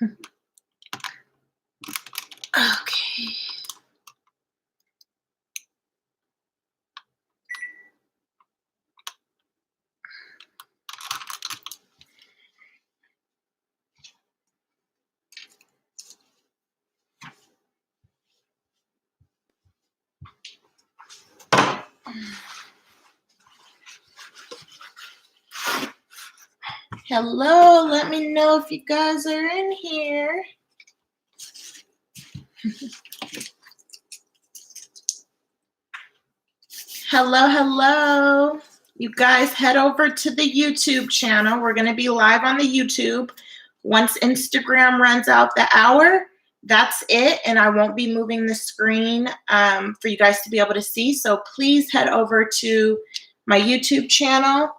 Okay. Hello, let me know if you guys are in here. Hello, hello. You guys head over to the YouTube channel. We're going to be live on the YouTube. Once Instagram runs out the hour, that's it. And I won't be moving the screen for you guys to be able to see. So please head over to my YouTube channel.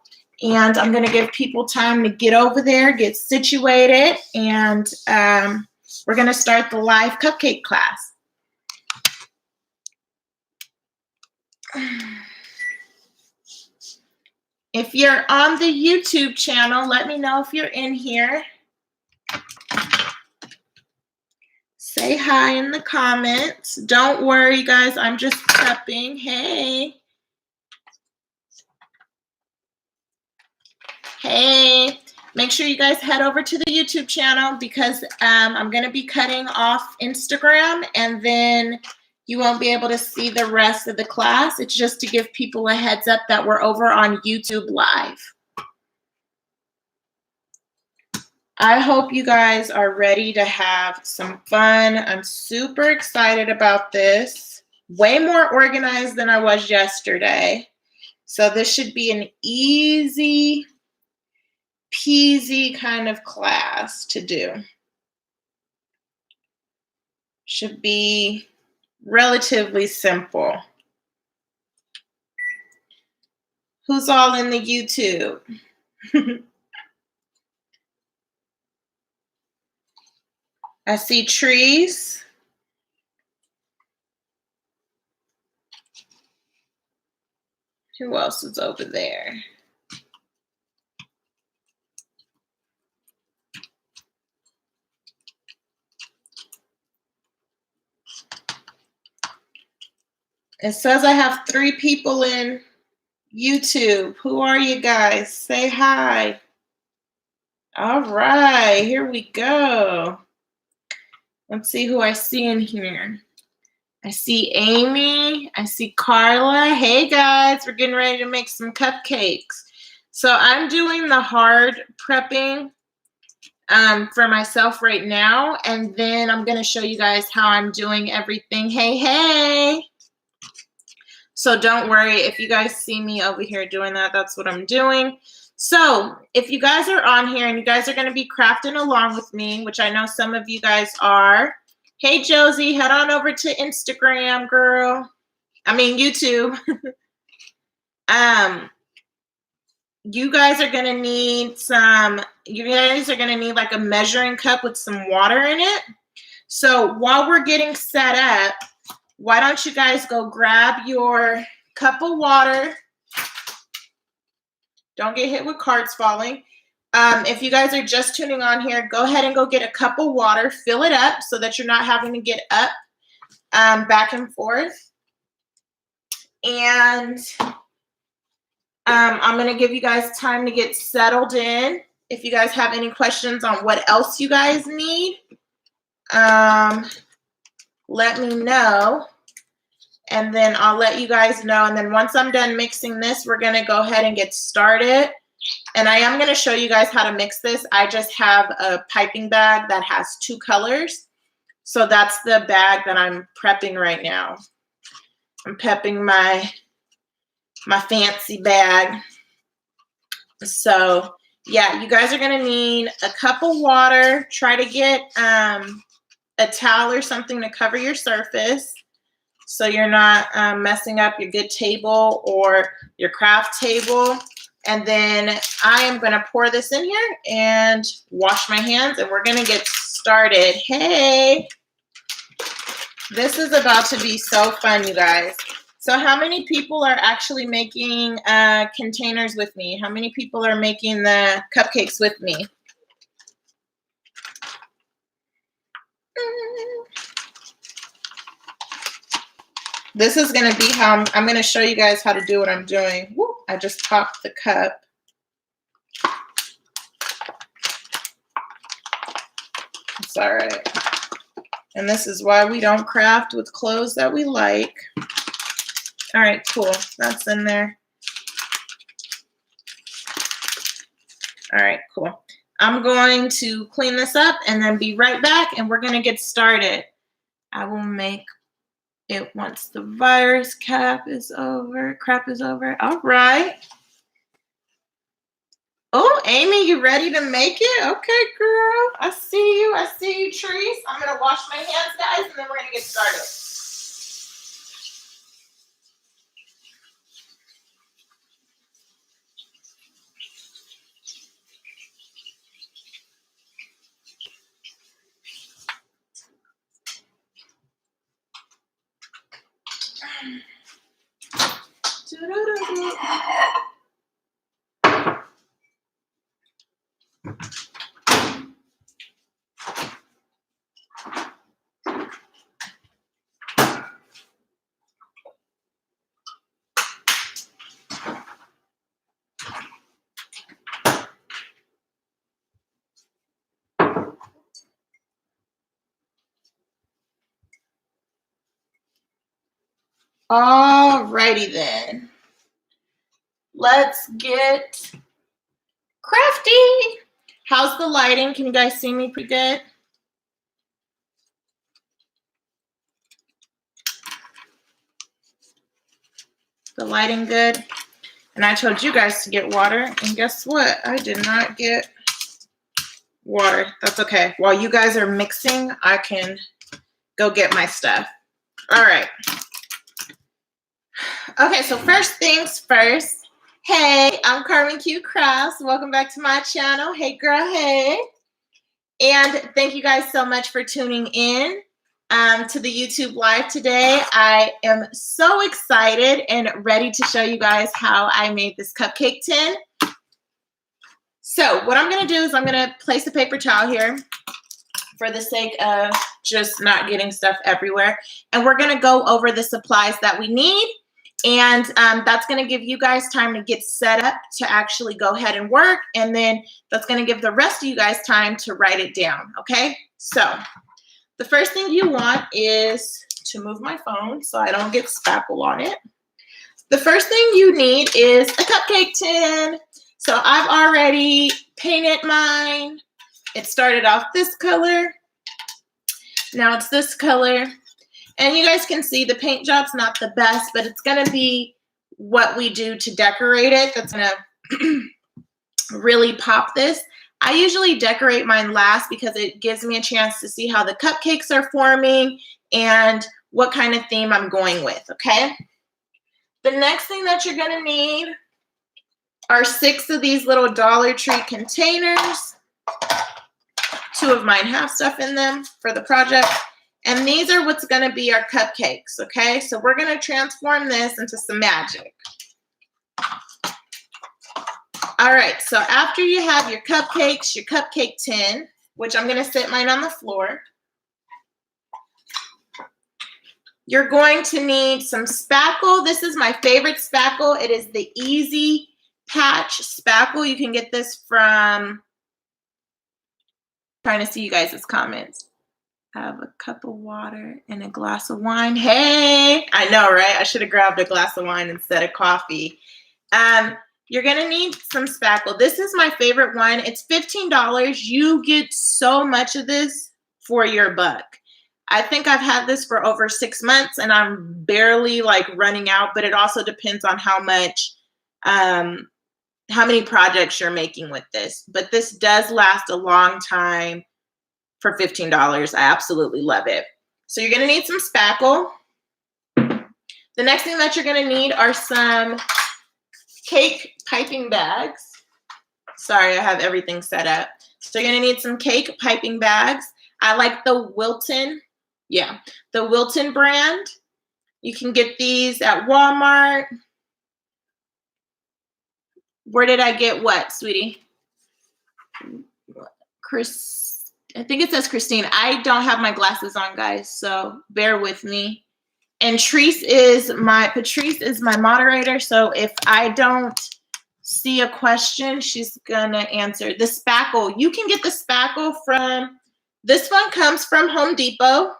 And I'm going to give people time to get over there, get situated. And we're going to start the live cupcake class. If you're on the YouTube channel, let me know if you're in here. Say hi in the comments. Don't worry, guys. I'm just prepping. Hey. Hey. Make sure you guys head over to the YouTube channel because I'm going to be cutting off Instagram and then you won't be able to see the rest of the class. It's just to give people a heads up that we're over on YouTube Live. I hope you guys are ready to have some fun. I'm super excited about this. Way more organized than I was yesterday. So this should be an easy peasy kind of class to do. Should be relatively simple. Who's all in the YouTube? I see trees. Who else is over there? It says I have 3 people in YouTube. Who are you guys? Say hi. All right, here we go. Let's see who I see in here. I see Amy. I see Carla. Hey guys, we're getting ready to make some cupcakes. So I'm doing the hard prepping for myself right now, and then I'm going to show you guys how I'm doing everything. Hey, hey. So don't worry if you guys see me over here doing that. That's what I'm doing. So if you guys are on here and you guys are going to be crafting along with me, which I know some of you guys are. Hey, Josie, head on over to Instagram, girl. I mean, YouTube. You guys are going to need like a measuring cup with some water in it. So while we're getting set up, why don't you guys go grab your cup of water. Don't get hit with cards falling. If you guys are just tuning on here, go ahead and go get a cup of water. Fill it up so that you're not having to get up back and forth. And I'm going to give you guys time to get settled in. If you guys have any questions on what else you guys need, let me know. And then I'll let you guys know. And then once I'm done mixing this, we're going to go ahead and get started. And I am going to show you guys how to mix this. I just have a piping bag that has 2 colors. So that's the bag that I'm prepping right now. I'm prepping my fancy bag. So yeah, you guys are going to need a cup of water. Try to get a towel or something to cover your surface so you're not messing up your good table or your craft table. And then I am going to pour this in here and wash my hands, and we're going to get started. Hey, this is about to be so fun, you guys. So how many people are actually making containers with me? How many people are making the cupcakes with me? This is going to be how I'm going to show you guys how to do what I'm doing. Woo, I just popped the cup. It's all right. And this is why we don't craft with clothes that we like. All right, cool. That's in there. All right, cool. I'm going to clean this up and then be right back, and we're going to get started. I will make it once the virus crap is over. All right. Oh, Amy, you ready to make it? Okay, girl. I see you. I see you, Trees. I'm going to wash my hands, guys, and then we're going to get started. Alrighty then. Let's get crafty. How's the lighting? Can you guys see me pretty good? The lighting good? And I told you guys to get water, and guess what? I did not get water. That's okay. While you guys are mixing, I can go get my stuff. All right. Okay, so first things first. Hey, I'm Carmen Q Crafts. Welcome back to my channel. Hey, girl, hey. And thank you guys so much for tuning in to the YouTube Live today. I am so excited and ready to show you guys how I made this cupcake tin. So what I'm going to do is I'm going to place a paper towel here for the sake of just not getting stuff everywhere. And we're going to go over the supplies that we need. And that's going to give you guys time to get set up to actually go ahead and work. And then that's going to give the rest of you guys time to write it down. Okay, so the first thing you want is to move my phone so I don't get spackle on it. The first thing you need is a cupcake tin. So I've already painted mine. It started off this color. Now it's this color. And you guys can see the paint job's not the best, but it's going to be what we do to decorate it that's going to really pop this. I usually decorate mine last because it gives me a chance to see how the cupcakes are forming and what kind of theme I'm going with, okay? The next thing that you're going to need are 6 of these little Dollar Tree containers. 2 of mine have stuff in them for the project. And these are what's going to be our cupcakes, okay? So we're going to transform this into some magic. All right, so after you have your cupcakes, your cupcake tin, which I'm going to sit mine on the floor, you're going to need some spackle. This is my favorite spackle. It is the Easy Patch spackle. You can get this from, trying to see you guys' comments. Have a cup of water and a glass of wine. Hey, I know, right? I should have grabbed a glass of wine instead of coffee. You're going to need some spackle. This is my favorite one. It's $15. You get so much of this for your buck. I think I've had this for over 6 months and I'm barely like running out, but it also depends on how much, how many projects you're making with this. But this does last a long time. For $15. I absolutely love it. So you're going to need some spackle. The next thing that you're going to need are some cake piping bags. Sorry, I have everything set up. So you're going to need some cake piping bags. I like the Wilton. Yeah, the Wilton brand. You can get these at Walmart. Where did I get what, sweetie? Christina I think it says Christine. I don't have my glasses on, guys, so bear with me. And Patrice is my moderator, so if I don't see a question, she's gonna answer. The spackle, you can get the spackle from, this one comes from Home Depot,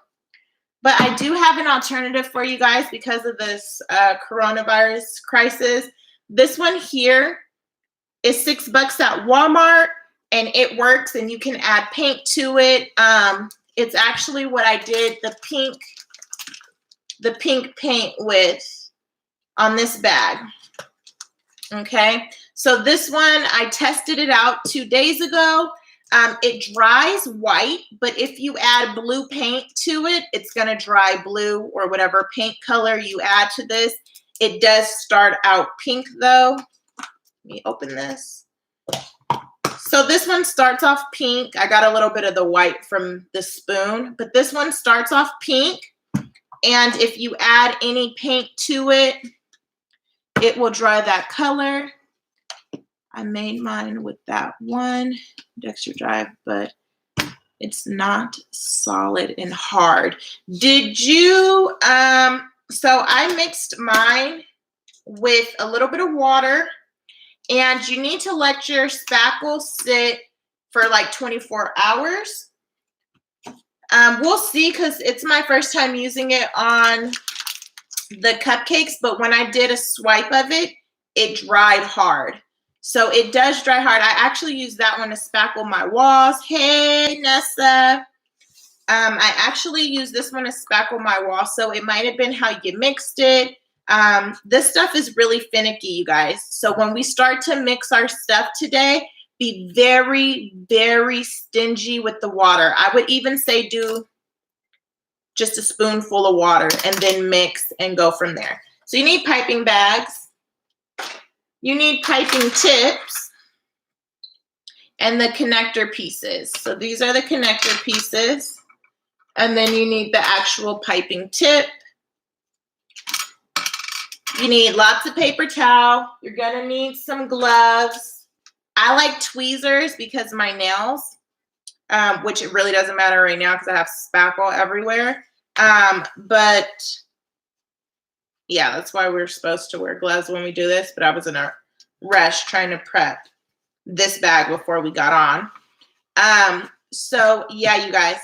but I do have an alternative for you guys because of this coronavirus crisis. This one here is $6 at Walmart, and it works, and you can add paint to it. It's actually what I did the pink paint with on this bag. Okay, so this one, I tested it out 2 days ago. It dries white, but if you add blue paint to it, it's gonna dry blue or whatever paint color you add to this. It does start out pink though. Let me open this. So this one starts off pink. I got a little bit of the white from the spoon, but this one starts off pink. And if you add any paint to it, it will dry that color. I made mine with that one Dexter Drive, but it's not solid and hard. Did you, so I mixed mine with a little bit of water, and you need to let your spackle sit for like 24 hours. We'll see, because it's my first time using it on the cupcakes, but when I did a swipe of it, it dried hard. So it does dry hard. I actually used that one to spackle my walls. Hey, Nessa. I actually used this one to spackle my walls, so it might have been how you mixed it. This stuff is really finicky, you guys. So when we start to mix our stuff today, be very, very stingy with the water. I would even say do just a spoonful of water and then mix and go from there. So you need piping bags. You need piping tips and the connector pieces. So these are the connector pieces. And then you need the actual piping tip. You need lots of paper towel. You're gonna need some gloves. I like tweezers because my nails, which it really doesn't matter right now because I have spackle everywhere. But yeah, that's why we're supposed to wear gloves when we do this. But I was in a rush trying to prep this bag before we got on. So yeah, you guys,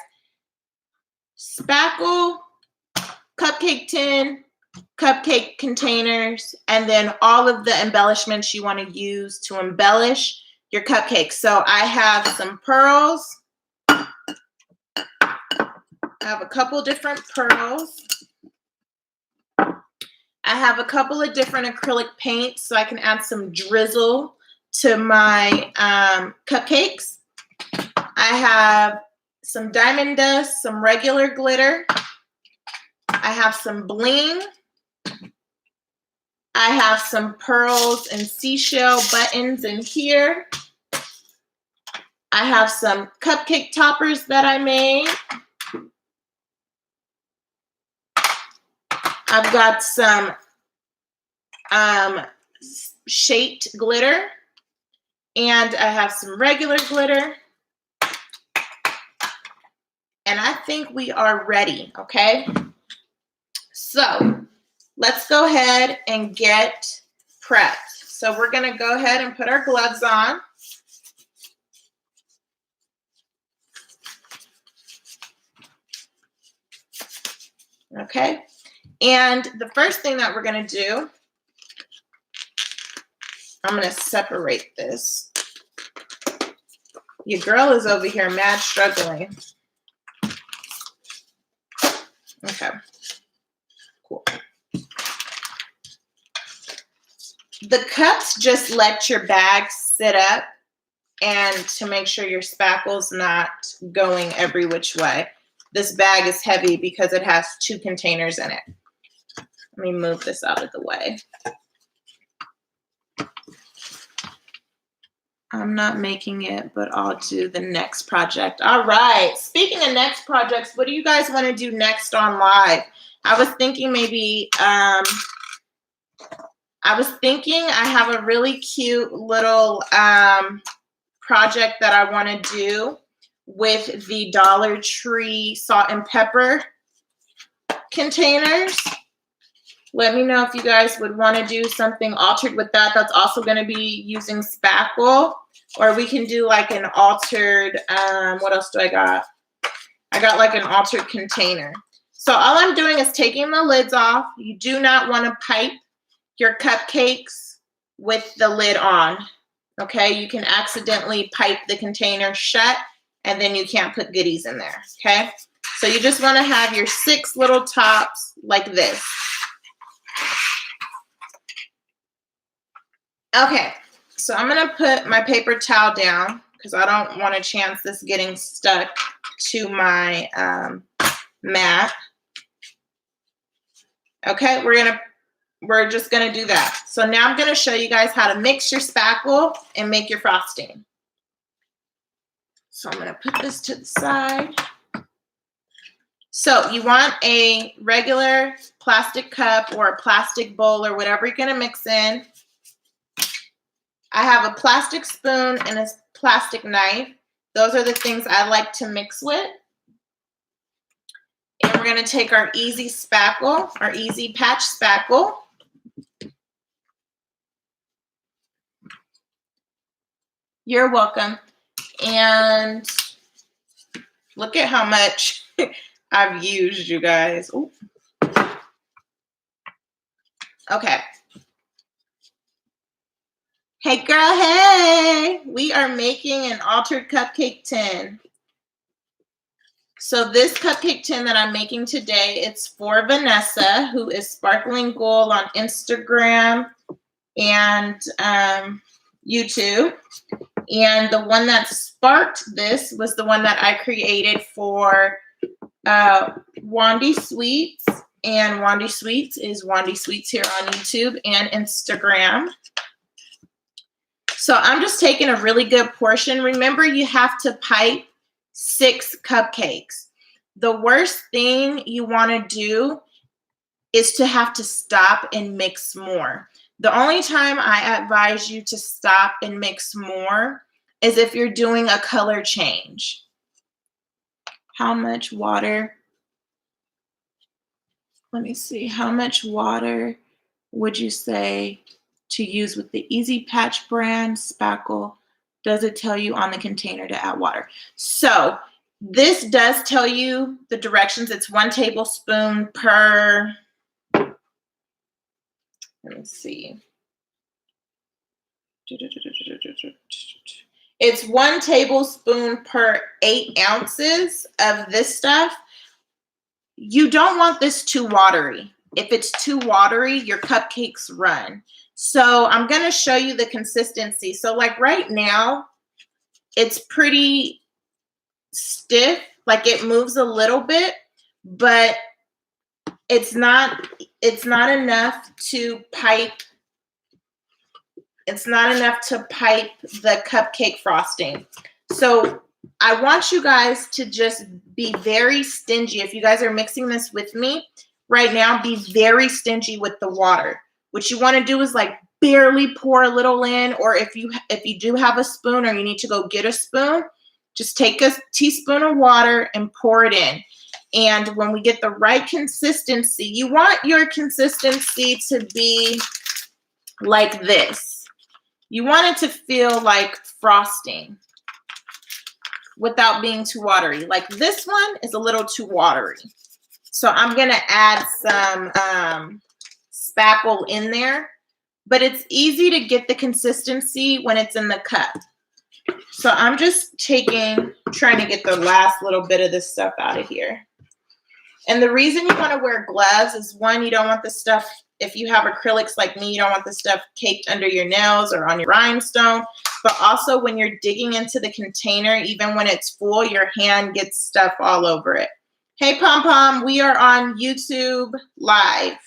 spackle, cupcake tin, cupcake containers, and then all of the embellishments you want to use to embellish your cupcakes. So I have some pearls. I have a couple different pearls. I have a couple of different acrylic paints so I can add some drizzle to my cupcakes. I have some diamond dust, some regular glitter. I have some bling. I have some pearls and seashell buttons in here. I have some cupcake toppers that I made. I've got some shaped glitter, and I have some regular glitter. And I think we are ready, okay? So let's go ahead and get prepped. So we're gonna go ahead and put our gloves on. Okay, and the first thing that we're gonna do, I'm gonna separate this. Your girl is over here mad struggling. Okay, cool. The cups just let your bag sit up and to make sure your spackle's not going every which way. This bag is heavy because it has 2 containers in it. Let me move this out of the way. I'm not making it, but I'll do the next project. All right. Speaking of next projects, what do you guys want to do next on live? I was thinking maybe, I have a really cute little project that I want to do with the Dollar Tree salt and pepper containers. Let me know if you guys would want to do something altered with that. That's also going to be using spackle, or we can do like an altered, what else do I got? I got like an altered container. So all I'm doing is taking the lids off. You do not want to pipe your cupcakes with the lid on, okay? You can accidentally pipe the container shut and then you can't put goodies in there, okay? So you just want to have your 6 little tops like this. Okay, so I'm going to put my paper towel down because I don't want to chance this getting stuck to my mat. Okay, we're just going to do that. So now I'm going to show you guys how to mix your spackle and make your frosting. So I'm going to put this to the side. So you want a regular plastic cup or a plastic bowl or whatever you're going to mix in. I have a plastic spoon and a plastic knife. Those are the things I like to mix with. And we're going to take our easy spackle, our easy patch spackle. You're welcome. And look at how much I've used, you guys. Ooh. Okay. Hey girl, hey! We are making an altered cupcake tin. So this cupcake tin that I'm making today, it's for Vanessa, who is Sparkling Gold on Instagram and YouTube. And the one that sparked this was the one that I created for Wandy Sweets. And Wandy Sweets is Wandy Sweets here on YouTube and Instagram. So I'm just taking a really good portion. Remember, you have to pipe 6 cupcakes. The worst thing you want to do is to have to stop and mix more. The only time I advise you to stop and mix more is if you're doing a color change. How much water? Let me see. How much water would you say to use with the Easy Patch brand spackle? Does it tell you on the container to add water? So this does tell you the directions. It's 1 tablespoon per, let me see. It's 1 tablespoon per 8 ounces of this stuff. You don't want this too watery. If it's too watery, your cupcakes run. So I'm going to show you the consistency. So like right now, it's pretty stiff. Like it moves a little bit, but it's not enough to pipe. It's not enough to pipe the cupcake frosting. So I want you guys to just be very stingy. If you guys are mixing this with me right now, be very stingy with the water. What you want to do is like barely pour a little in, or if you do have a spoon or you need to go get a spoon, just take a teaspoon of water and pour it in. And when we get the right consistency, you want your consistency to be like this. You want it to feel like frosting without being too watery. Like this one is a little too watery. So I'm going to add some spackle in there, but it's easy to get the consistency when it's in the cup. So I'm just trying to get the last little bit of this stuff out of here. And the reason you want to wear gloves is, one, you don't want the stuff, if you have acrylics like me, you don't want the stuff caked under your nails or on your rhinestone. But also when you're digging into the container, even when it's full, your hand gets stuff all over it. Hey, Pom Pom, we are on YouTube Live.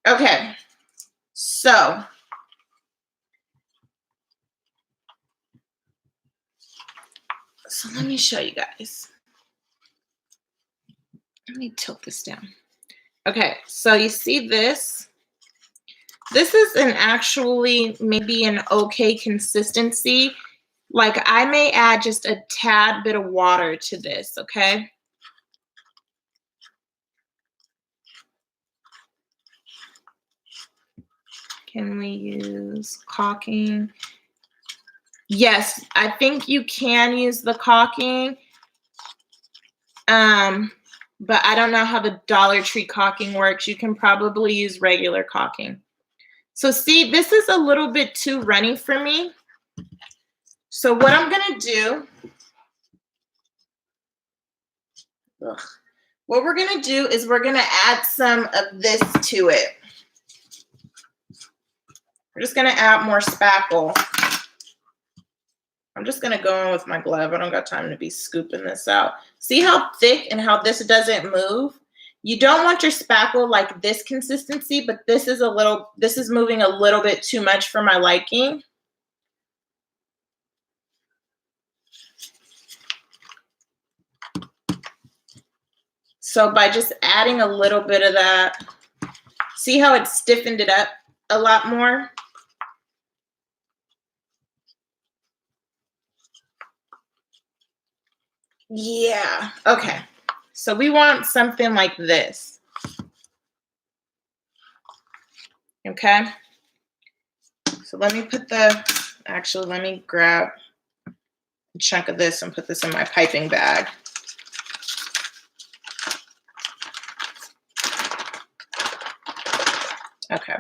Okay, so let me show you guys. Let me tilt this down. Okay, so you see this? This is actually maybe an okay consistency. Like I may add just a tad bit of water to this, okay? Can we use caulking? Yes, I think you can use the caulking. But I don't know how the Dollar Tree caulking works. You can probably use regular caulking. So see, this is a little bit too runny for me. So what I'm gonna do, what we're gonna do is we're gonna add some of this to it. We're just gonna add more spackle. I'm just gonna go in with my glove. I don't got time to be scooping this out. See how thick and how this doesn't move? You don't want your spackle like this consistency, but this is moving a little bit too much for my liking. So by just adding a little bit of that, see how it stiffened it up a lot more? Yeah, okay. So we want something like this. Okay. So let me let me grab a chunk of this and put this in my piping bag. Okay.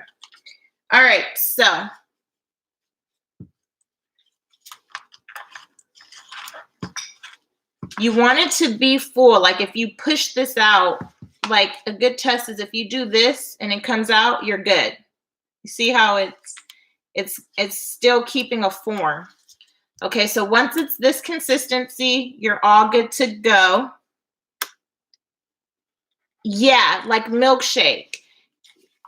All right, so you want it to be full. Like if you push this out, like a good test is if you do this and it comes out, you're good. You see how it's still keeping a form. Okay, so once it's this consistency, you're all good to go. Yeah, like milkshake.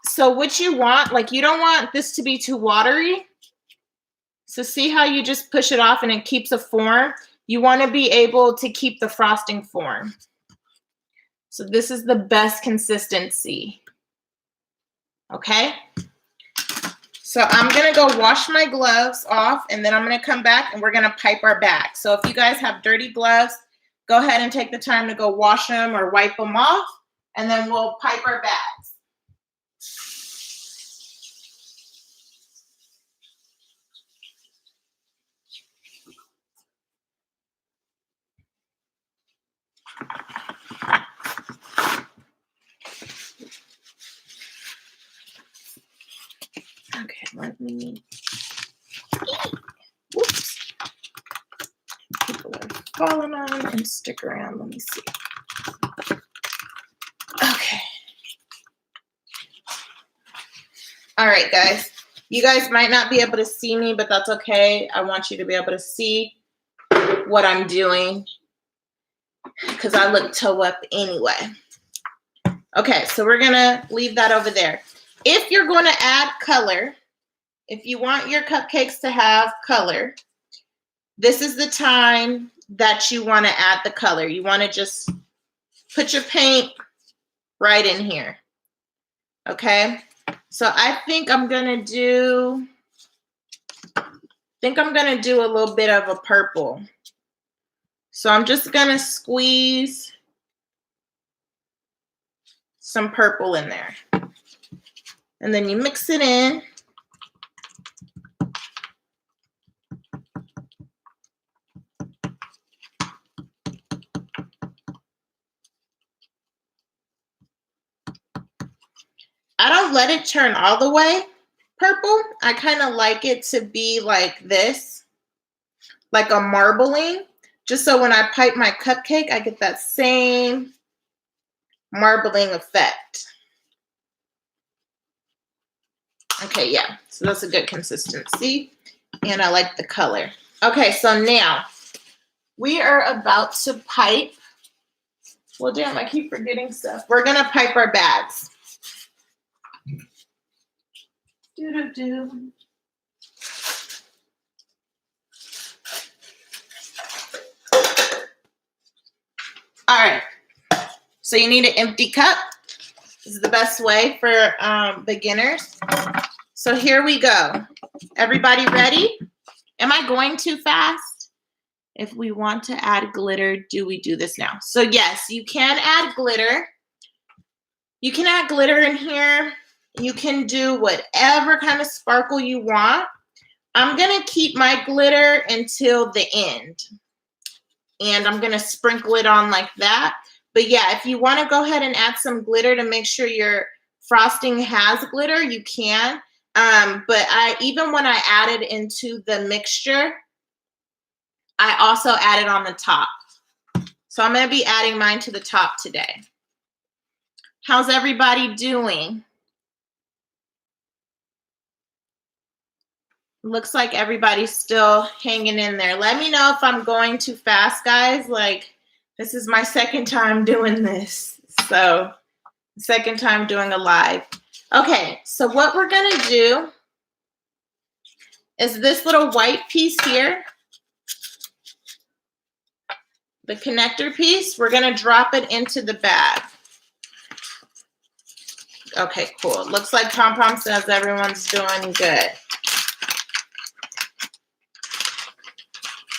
So what you want, like you don't want this to be too watery. So see how you just push it off and it keeps a form? You want to be able to keep the frosting form. So this is the best consistency. Okay? So I'm going to go wash my gloves off and then I'm going to come back and we're going to pipe our bag. So if you guys have dirty gloves, go ahead and take the time to go wash them or wipe them off and then we'll pipe our bags. Okay, let me. Whoops. People are falling on and stick around. Let me see. Okay. All right, guys. You guys might not be able to see me, but that's okay. I want you to be able to see what I'm doing because I look toe up anyway. Okay, so we're going to leave that over there. If you're going to add color, if you want your cupcakes to have color, this is the time that you want to add the color. You want to just put your paint right in here. Okay? So I think I'm going to do a little bit of a purple. So I'm just going to squeeze some purple in there. And then you mix it in. I don't let it turn all the way purple. I kind of like it to be like this, like a marbling, just so when I pipe my cupcake, I get that same marbling effect. Okay, yeah, so that's a good consistency, and I like the color. Okay, so now we are about to pipe. Well, damn, I keep forgetting stuff. We're gonna pipe our bags. Do-do-do. All right, so you need an empty cup. This is the best way for beginners. So here we go. Everybody ready? Am I going too fast? If we want to add glitter, do we do this now? So yes, you can add glitter. You can add glitter in here. You can do whatever kind of sparkle you want. I'm gonna keep my glitter until the end. And I'm gonna sprinkle it on like that. But yeah, if you wanna go ahead and add some glitter to make sure your frosting has glitter, you can. But even when I added into the mixture, I also added on the top. So I'm gonna be adding mine to the top today. How's everybody doing? Looks like everybody's still hanging in there. Let me know if I'm going too fast, guys. Like, this is my second time doing this. So, second time doing a live. Okay, so what we're gonna do is this little white piece here, the connector piece, we're gonna drop it into the bag. Okay, cool. Looks like Pom Pom says everyone's doing good.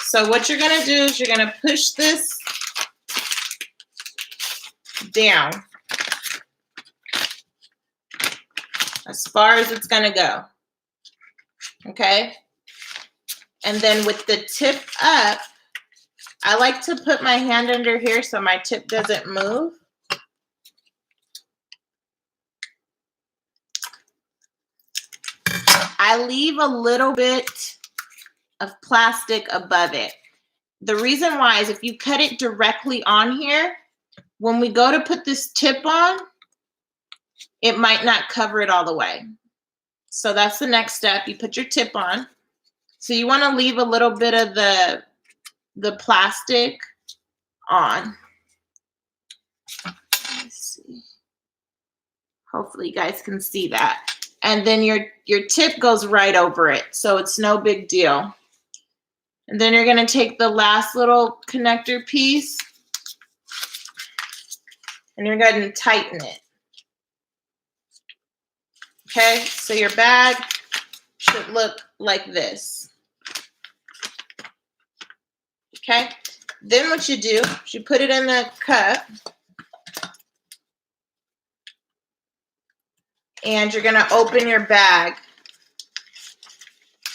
So what you're gonna do is you're gonna push this down as far as it's gonna go, okay? And then with the tip up, I like to put my hand under here so my tip doesn't move. I leave a little bit of plastic above it. The reason why is if you cut it directly on here, when we go to put this tip on, it might not cover it all the way. So that's the next step. You put your tip on. So you want to leave a little bit of the plastic on. Let's see. Hopefully you guys can see that. And then your tip goes right over it, so it's no big deal. And then you're going to take the last little connector piece and you're going to tighten it. Okay, so your bag should look like this. Okay, then what you do is you put it in the cup and you're going to open your bag.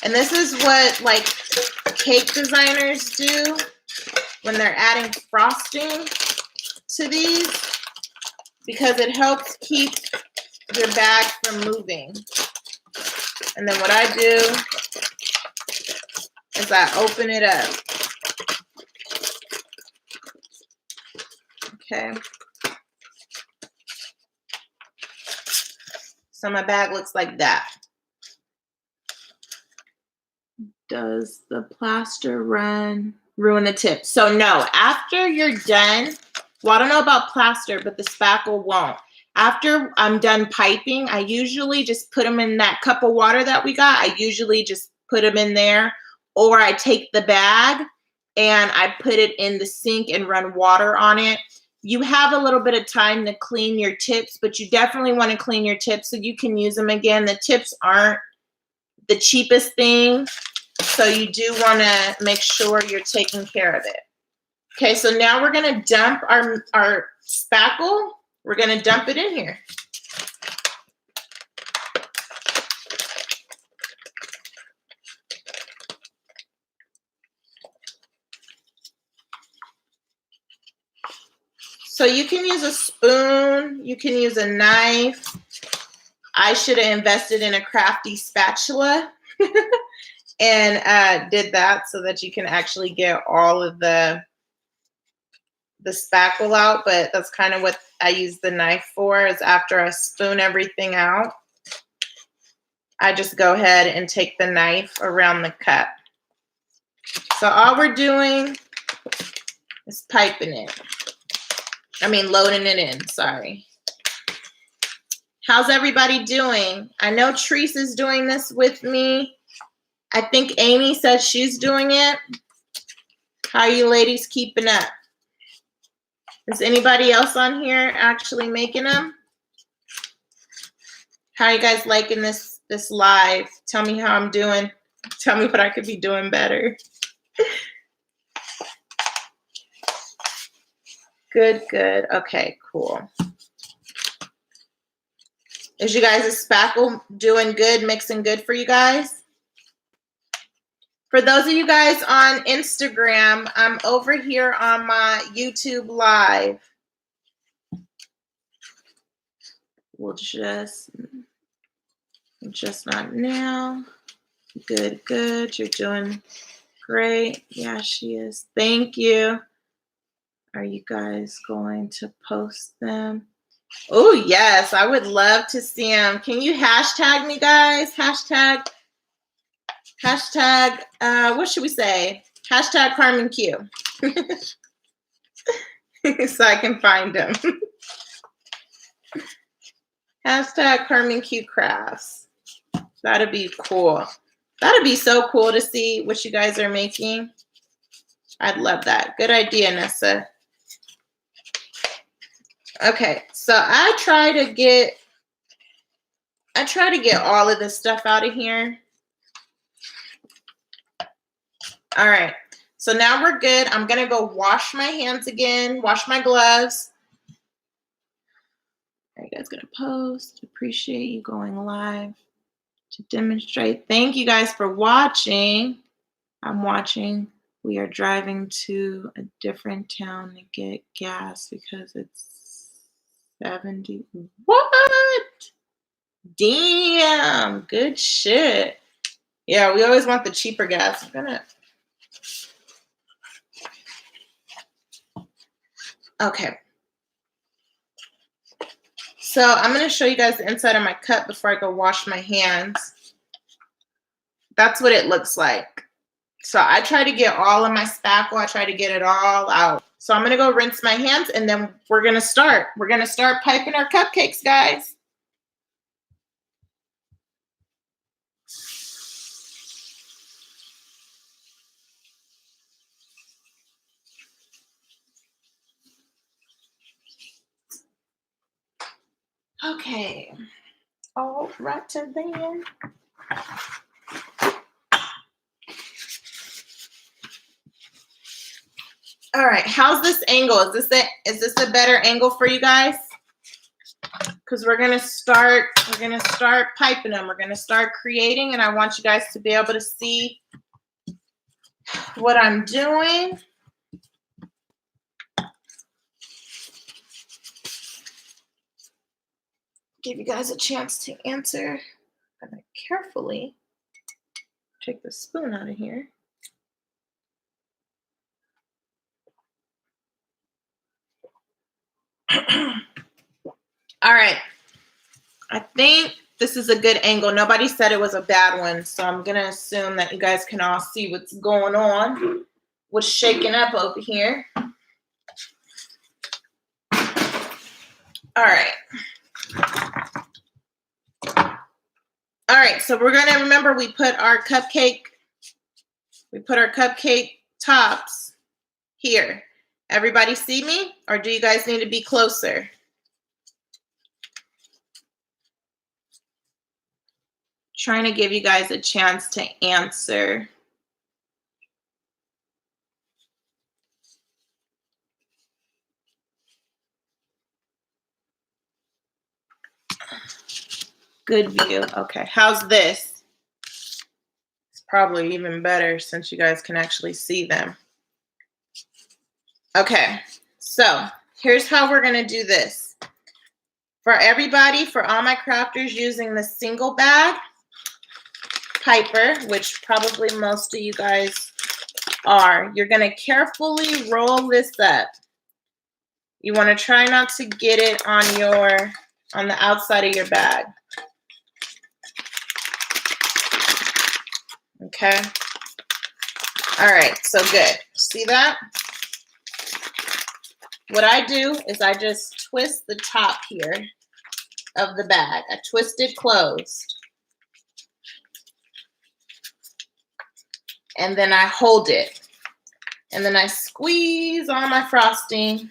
And this is what like cake designers do when they're adding frosting to these, because it helps keep your bag from moving. And then what I do is I open it up. Okay. So my bag looks like that. Does the plaster ruin the tip? So no, after you're done, well, I don't know about plaster, but the spackle won't. After I'm done piping, I usually just put them in that cup of water that we got. I usually just put them in there, or I take the bag and I put it in the sink and run water on it. You have a little bit of time to clean your tips, but you definitely want to clean your tips so you can use them again. The tips aren't the cheapest thing, so you do want to make sure you're taking care of it. Okay, so now we're going to dump our spackle. We're going to dump it in here. So you can use a spoon, you can use a knife. I should have invested in a Crafty spatula and did that so that you can actually get all of the spackle out, but that's kind of what I use the knife for, is after I spoon everything out, I just go ahead and take the knife around the cup. So all we're doing is piping it. I mean, loading it in, sorry. How's everybody doing? I know Treese is doing this with me. I think Amy says she's doing it. How are you ladies keeping up? Is anybody else on here actually making them? How are you guys liking this live? Tell me how I'm doing. Tell me what I could be doing better. Good, good. Okay, cool. Is you guys' spackle doing good, mixing good for you guys? For those of you guys on Instagram, I'm over here on my YouTube live. We'll just not now. Good, good. You're doing great. Yeah, she is. Thank you. Are you guys going to post them? Oh, yes. I would love to see them. Can you hashtag me, guys? Hashtag, what should we say? Hashtag Carmen Q. So I can find them. Hashtag Carmen Q Crafts. That'd be cool. That'd be so cool to see what you guys are making. I'd love that. Good idea, Nessa. Okay, so I try to get all of this stuff out of here. All right, so now we're good. I'm gonna go wash my hands again, wash my gloves. Are you guys gonna post? Appreciate you going live to demonstrate. Thank you guys for watching. I'm watching. We are driving to a different town to get gas because it's 70. What? Damn, good shit. Yeah, we always want the cheaper gas. I'm gonna. Okay. So I'm gonna show you guys the inside of my cup before I go wash my hands. That's what it looks like. So I try to get all of my spackle. I try to get it all out. So I'm gonna go rinse my hands and then we're gonna start. We're gonna start piping our cupcakes, guys. Okay. All right to then. All right, how's this angle? Is this a better angle for you guys? Because we're gonna start piping them. We're gonna start creating, and I want you guys to be able to see what I'm doing. Give you guys a chance to answer. I'm gonna carefully take the spoon out of here. All right, I think this is a good angle. Nobody said it was a bad one, so I'm gonna assume that you guys can all see what's going on, what's shaking up over here. All right. All right, so we're gonna remember we put our cupcake tops here. Everybody see me, or do you guys need to be closer? Trying to give you guys a chance to answer. Good view. Okay, how's this? It's probably even better since you guys can actually see them. Okay, so here's how we're gonna do this. For everybody, for all my crafters using the single bag piper, which probably most of you guys are, you're gonna carefully roll this up. You wanna try not to get it on the outside of your bag. Okay. All right, so good. See that? What I do is I just twist the top here of the bag. I twist it closed. And then I hold it. And then I squeeze all my frosting.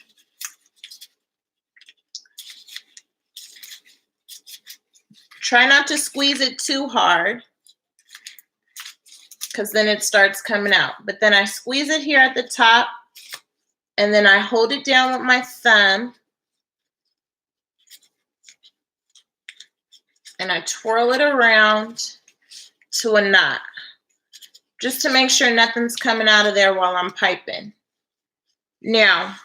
Try not to squeeze it too hard. because then it starts coming out. But then I squeeze it here at the top, and then I hold it down with my thumb, and I twirl it around to a knot, just to make sure nothing's coming out of there while I'm piping. Now,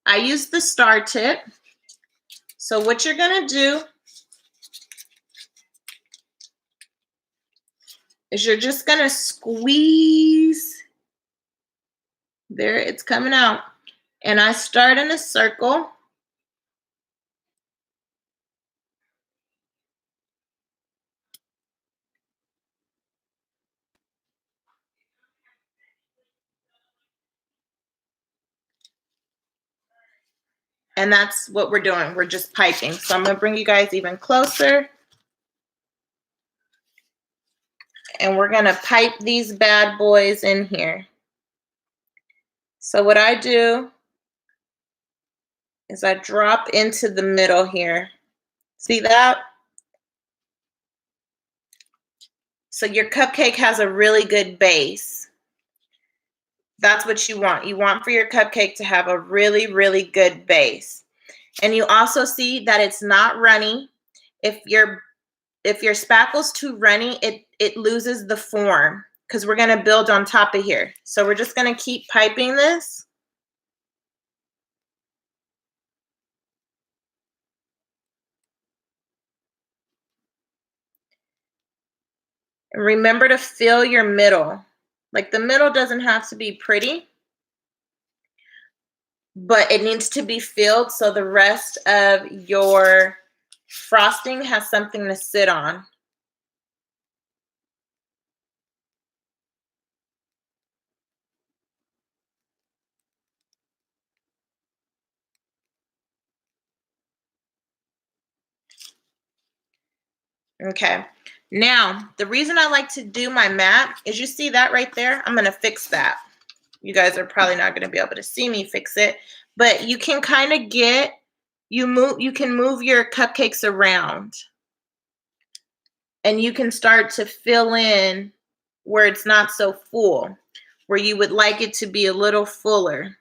I use the star tip. So what you're gonna do is you're just gonna squeeze. There, it's coming out. And I start in a circle. And that's what we're doing. We're just piping. So I'm gonna bring you guys even closer. And we're gonna pipe these bad boys in here. So what I do is I drop into the middle here. See that? So your cupcake has a really good base. That's what you want. You want for your cupcake to have a really, really good base. And you also see that it's not runny. If your spackle's too runny, it loses the form, because we're gonna build on top of here. So we're just gonna keep piping this. And remember to fill your middle. Like, the middle doesn't have to be pretty, but it needs to be filled so the rest of your frosting has something to sit on. Okay. Now, the reason I like to do my mat is, you see that right there? I'm going to fix that. You guys are probably not going to be able to see me fix it, but you can kind of get, you can move your cupcakes around, and you can start to fill in where it's not so full, where you would like it to be a little fuller.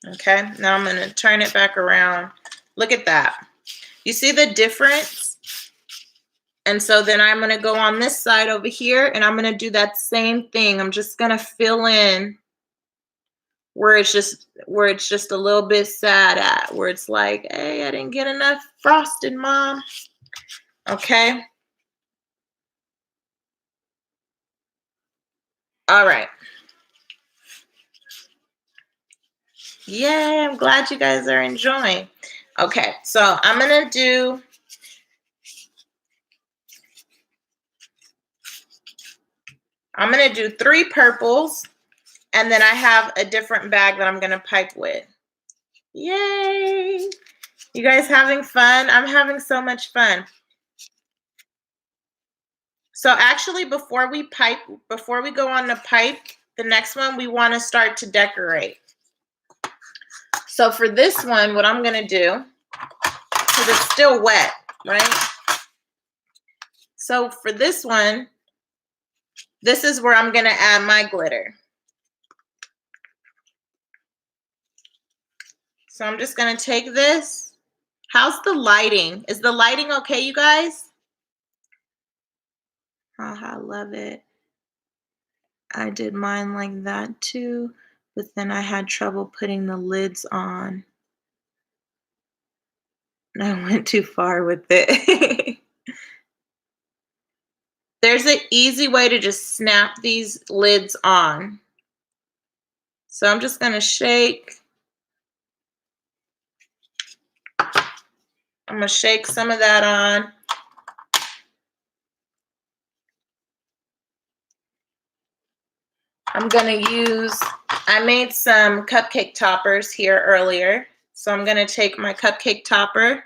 Okay, now I'm going to turn it back around. Look at that. You see the difference? And so then I'm going to go on this side over here, and I'm going to do that same thing. I'm just going to fill in where it's just a little bit sad at, where it's like, hey, I didn't get enough frosting, Mom. Okay. All right. Yay, I'm glad you guys are enjoying. Okay, so I'm gonna do three purples, and then I have a different bag that I'm gonna pipe with. Yay! You guys having fun? I'm having so much fun. So actually, before we go on to pipe the next one, we want to start to decorate. So for this one, what I'm gonna do, because it's still wet, right? So for this one, this is where I'm gonna add my glitter. So I'm just gonna take this. How's the lighting? Is the lighting okay, you guys? Oh, I love it. I did mine like that too, but then I had trouble putting the lids on. And I went too far with it. There's an easy way to just snap these lids on. So I'm just gonna shake. I'm gonna shake some of that on. I'm gonna use, I made some cupcake toppers here earlier. So I'm gonna take my cupcake topper,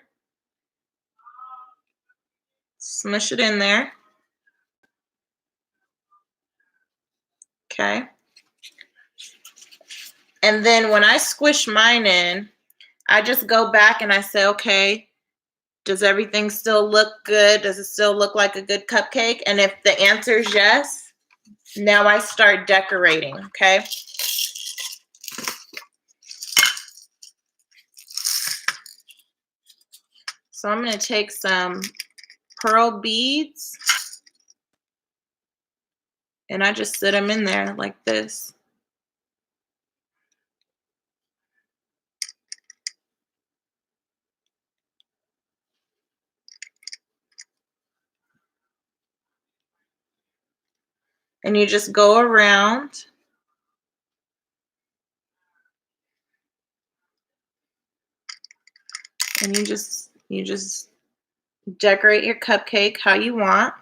smush it in there. Okay. And then when I squish mine in, I just go back and I say, okay, does everything still look good? Does it still look like a good cupcake? And if the answer is yes, now I start decorating, okay? So I'm going to take some pearl beads and I just sit them in there like this. And you just go around. And you just decorate your cupcake how you want.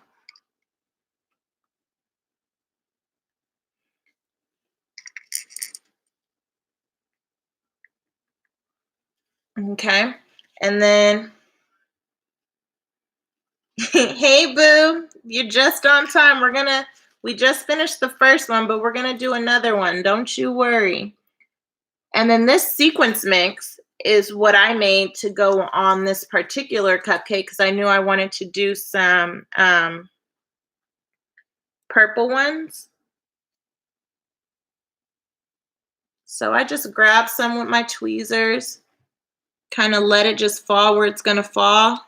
Okay. And then hey boo, you're just on time. We just finished the first one, but we're gonna do another one. Don't you worry. And then this sequence mix is what I made to go on this particular cupcake because I knew I wanted to do some purple ones. So I just grabbed some with my tweezers, kind of let it just fall where it's gonna fall.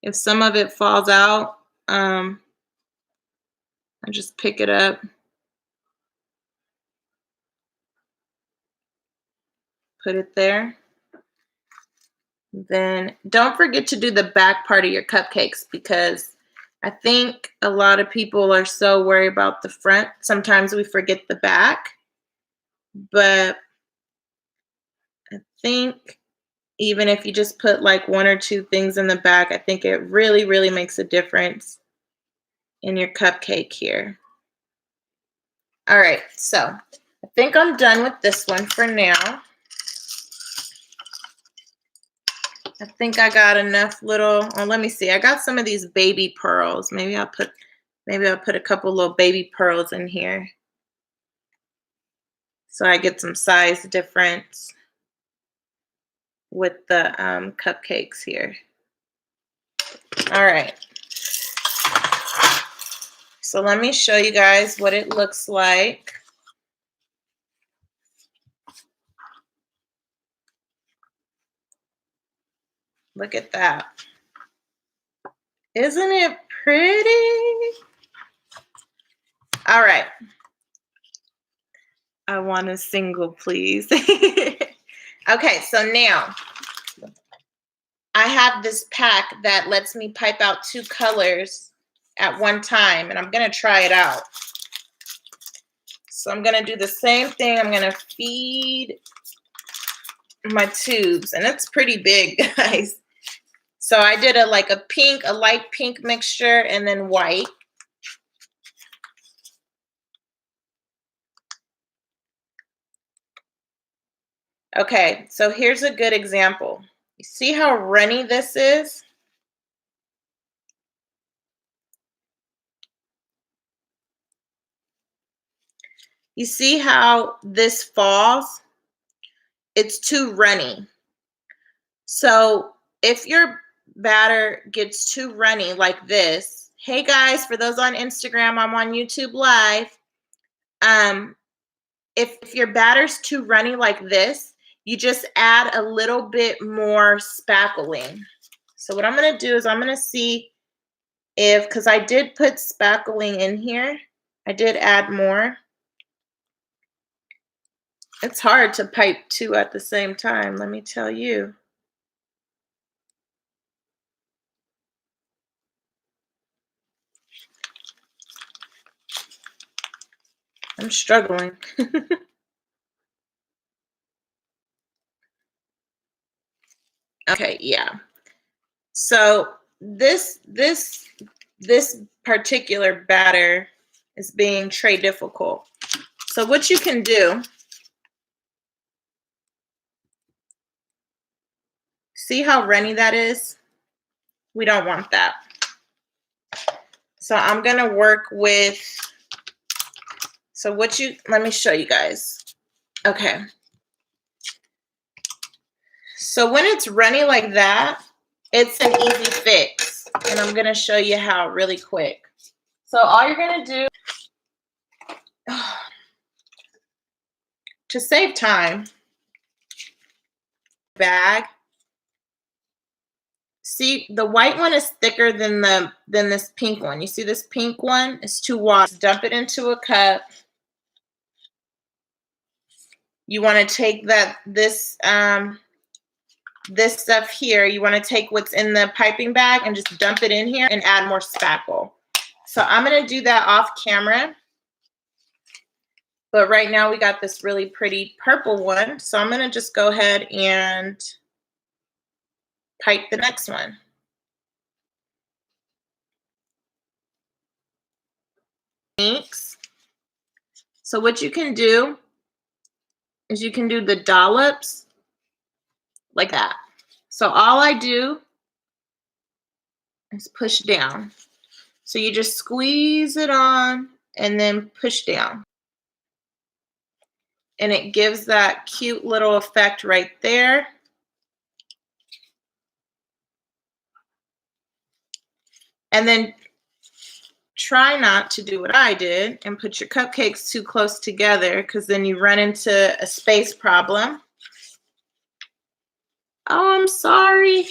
If some of it falls out, I just pick it up, put it there. Then don't forget to do the back part of your cupcakes because I think a lot of people are so worried about the front. Sometimes we forget the back, but I think even if you just put like one or two things in the back, I think it really, really makes a difference in your cupcake here. All right, so I think I'm done with this one for now. I think I got enough little, oh, let me see. I got some of these baby pearls. Maybe I'll put a couple little baby pearls in here. So I get some size difference with the cupcakes here. All right. So let me show you guys what it looks like. Look at that. Isn't it pretty? All right. I want a single, please. Okay, so now I have this pack that lets me pipe out 2 colors at one time, and I'm going to try it out. So I'm going to do the same thing. I'm going to feed my tubes, and it's pretty big, guys. So I did a light pink mixture, and then white. Okay, so here's a good example. You see how runny this is? You see how this falls? It's too runny. So if your batter gets too runny like this, hey guys, for those on Instagram, I'm on YouTube Live. If your batter's too runny like this, you just add a little bit more spackling. So what I'm going to do is I'm going to see because I did put spackling in here. I did add more. It's hard to pipe 2 at the same time, let me tell you. I'm struggling. Okay, yeah. So this particular batter is being tray difficult. So what you can do, see how runny that is? We don't want that. So I'm gonna work with, let me show you guys. Okay. So when it's runny like that, it's an easy fix. And I'm going to show you how really quick. So all you're going to do to save time, bag. See, the white one is thicker than this pink one. You see this pink one? It's too water. Dump it into a cup. You want to take this stuff here. You want to take what's in the piping bag and just dump it in here and add more spackle. So I'm going to do that off camera. But right now we got this really pretty purple one. So I'm going to just go ahead and pipe the next one. So what you can do is you can do the dollops like that. So all I do is push down. So you just squeeze it on and then push down. And it gives that cute little effect right there. And then try not to do what I did and put your cupcakes too close together, because then you run into a space problem. Oh, I'm sorry.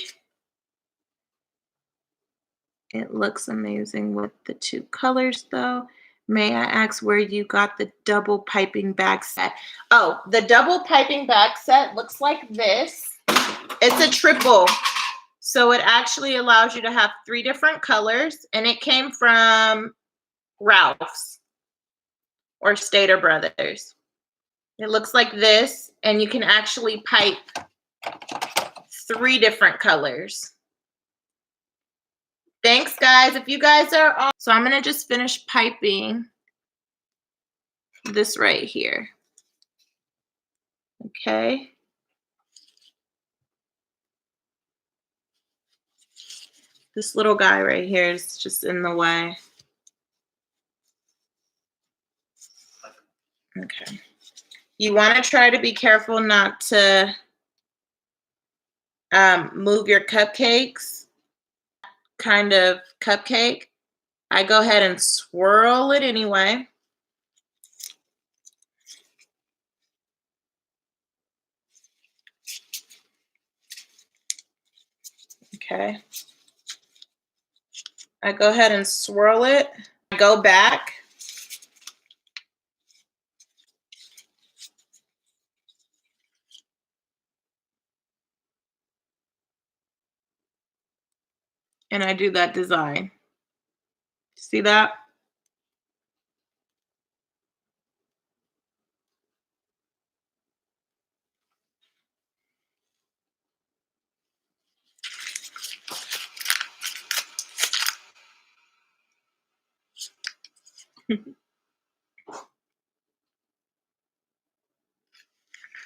It looks amazing with the two colors though. May I ask where you got the double piping bag set? Oh, the double piping bag set looks like this. It's a triple. So it actually allows you to have 3 different colors, and it came from Ralph's or Stater Brothers. It looks like this, and you can actually pipe 3 different colors. Thanks, guys. If you guys are on, so I'm gonna just finish piping this right here. Okay. This little guy right here is just in the way. Okay. You want to try to be careful not to move your cupcakes. Kind of cupcake. I go ahead and swirl it anyway. Okay. I go ahead and swirl it. I go back. And I do that design. See that?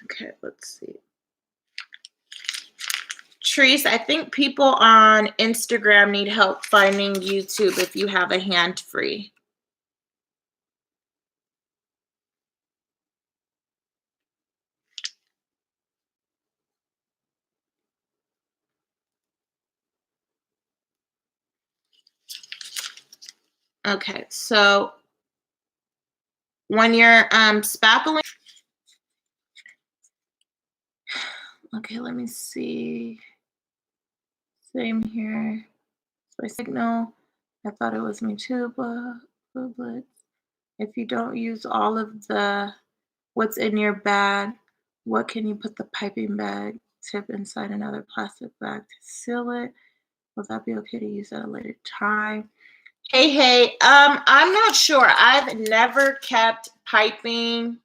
Okay, let's see. Treese, I think people on Instagram need help finding YouTube if you have a hand free. Okay, so when you're spackling, okay, let me see. Same here. So I signal. I thought it was me too, but if you don't use all of the what's in your bag, what can you put the piping bag tip inside another plastic bag to seal it? Will that be okay to use at a later time? Hey, I'm not sure. I've never kept piping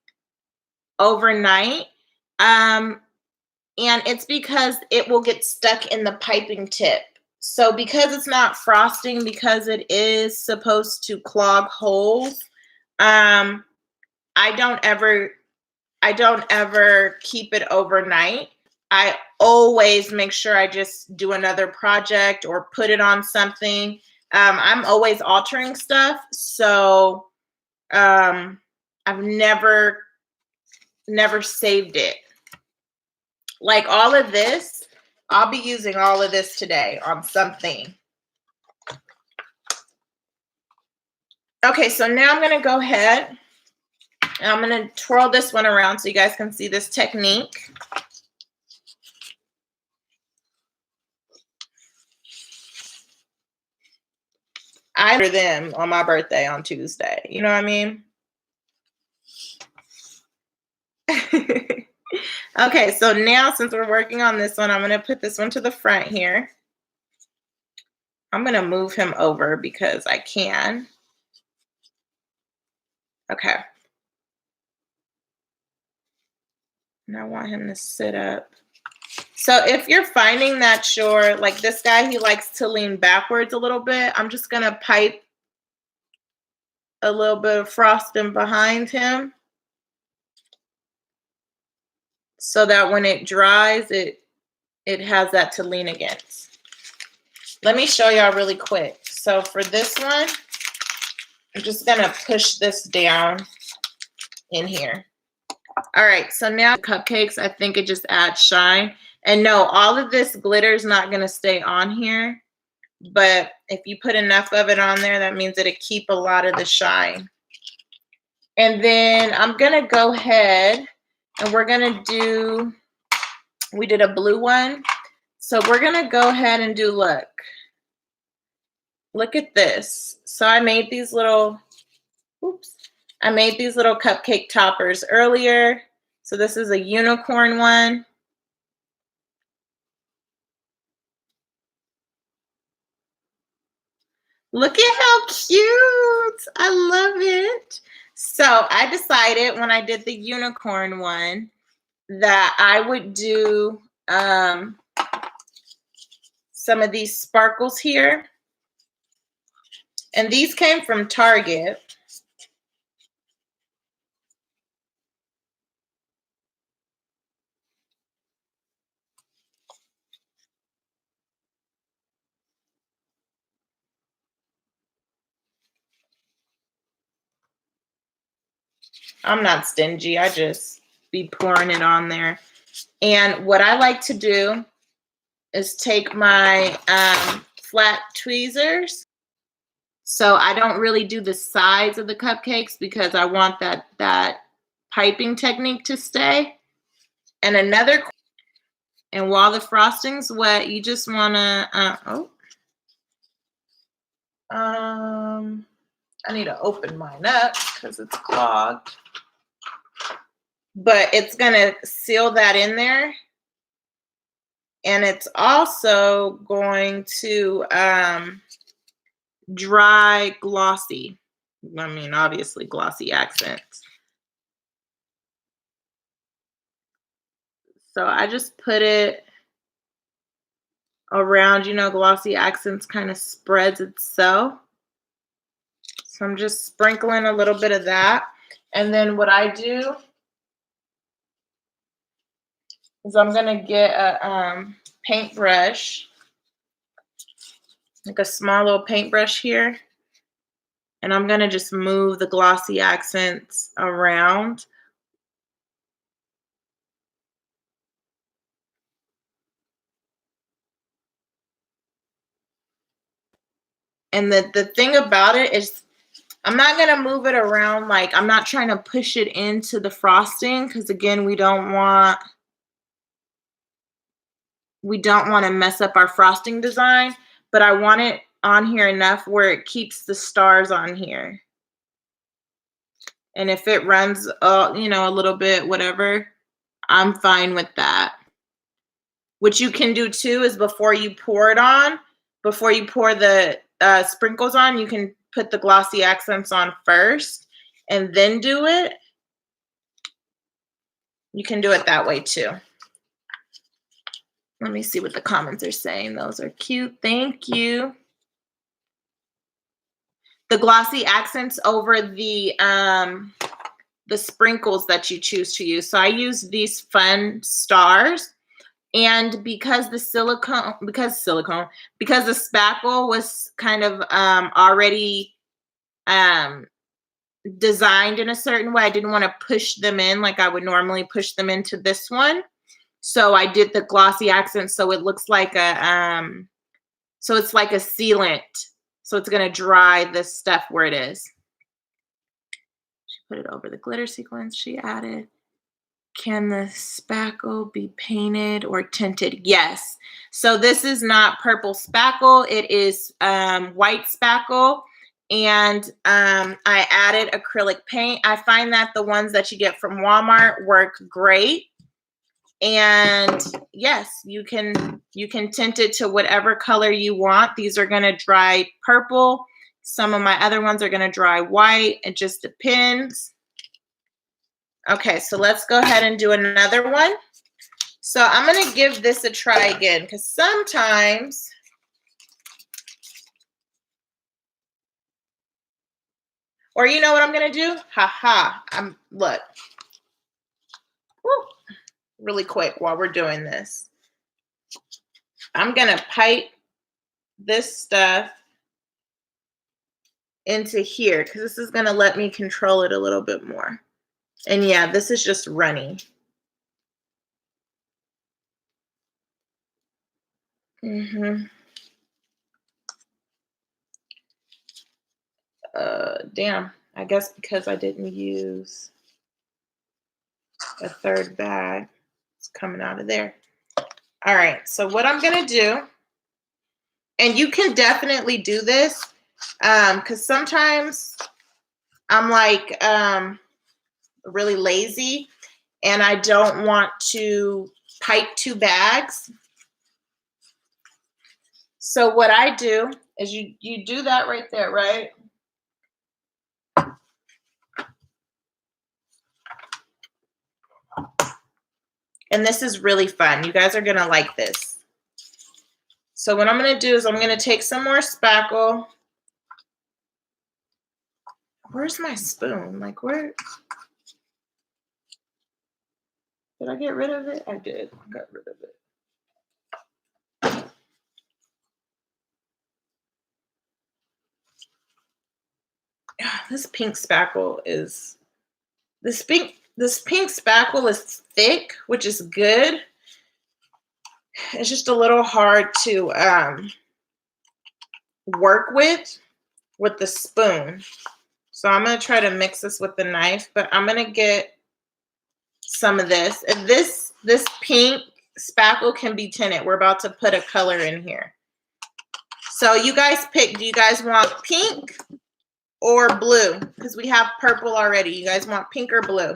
overnight. And it's because it will get stuck in the piping tip. So because it's not frosting, because it is supposed to clog holes, I don't ever keep it overnight. I always make sure I just do another project or put it on something. I'm always altering stuff, so I've never never saved it. Like all of this, I'll be using all of this today on something. Okay, so now I'm going to go ahead and I'm going to twirl this one around so you guys can see this technique. I ordered them on my birthday on Tuesday. You know what I mean? Okay, so now since we're working on this one, I'm going to put this one to the front here. I'm going to move him over because I can. Okay. And I want him to sit up. So if you're finding that you're, like this guy, he likes to lean backwards a little bit, I'm just going to pipe a little bit of frosting behind him so that when it dries, it has that to lean against. Let me show y'all really quick. So for this one, I'm just going to push this down in here. All right, so now cupcakes, I think it just adds shine. And no, all of this glitter is not going to stay on here. But if you put enough of it on there, that means it'll keep a lot of the shine. And then I'm going to go ahead and we're going to do, we did a blue one. So we're going to go ahead and do, look at this. So I made these little, I made these little cupcake toppers earlier. So this is a unicorn one. Look at how cute. I love it. So I decided when I did the unicorn one that I would do some of these sparkles here. And these came from Target. I'm not stingy. I just be pouring it on there. And what I like to do is take my flat tweezers. So I don't really do the sides of the cupcakes because I want that piping technique to stay. And and while the frosting's wet, you just want to, I need to open mine up because it's clogged. But it's going to seal that in there. And it's also going to dry glossy. I mean, obviously glossy accents. So I just put it around, you know, glossy accents kind of spreads itself. So I'm just sprinkling a little bit of that. And then what I do is I'm going to get a paintbrush, like a small little paintbrush here. And I'm going to just move the glossy accents around. And the thing about it is I'm not going to move it around, like I'm not trying to push it into the frosting because again, we don't want to mess up our frosting design, but I want it on here enough where it keeps the stars on here. And if it runs, you know, a little bit, whatever, I'm fine with that. What you can do too is before you pour it on, before you pour the sprinkles on, you can put the glossy accents on first and then do it. You can do it that way too. Let me see what the comments are saying. Those are cute. Thank you. The glossy accents over the sprinkles that you choose to use. So I use these fun stars. And because the spackle was kind of already designed in a certain way. I didn't want to push them in like I would normally push them into this one. So I did the glossy accent so it looks like a so it's like a sealant. So it's gonna dry this stuff where it is. She put it over the glitter sequins she added. Can the spackle be painted or tinted? Yes. So this is not purple spackle. It is white spackle. And I added acrylic paint. I find that the ones that you get from Walmart work great. And yes, you can tint it to whatever color you want. These are going to dry purple. Some of my other ones are going to dry white. It just depends. Okay, so let's go ahead and do another one. So I'm going to give this a try again because sometimes or you know what I'm going to do? Look. Woo, really quick while we're doing this. I'm going to pipe this stuff into here because this is going to let me control it a little bit more. And yeah, this is just runny. Damn, I guess because I didn't use a third bag, it's coming out of there. All right, so what I'm gonna do, and you can definitely do this, because sometimes I'm like really lazy and I don't want to pipe 2 bags. So what I do is you do that right there, right? And this is really fun. You guys are going to like this. So what I'm going to do is I'm going to take some more spackle. Where's my spoon? Like where? Did I get rid of it? I did. I got rid of it. This pink spackle is this pink spackle is thick, which is good. It's just a little hard to work with the spoon. So I'm going to try to mix this with the knife, but I'm going to get some of this. And this pink spackle can be tinted. We're about to put a color in here. So you guys pick, do you guys want pink or blue? Because we have purple already. You guys want pink or blue?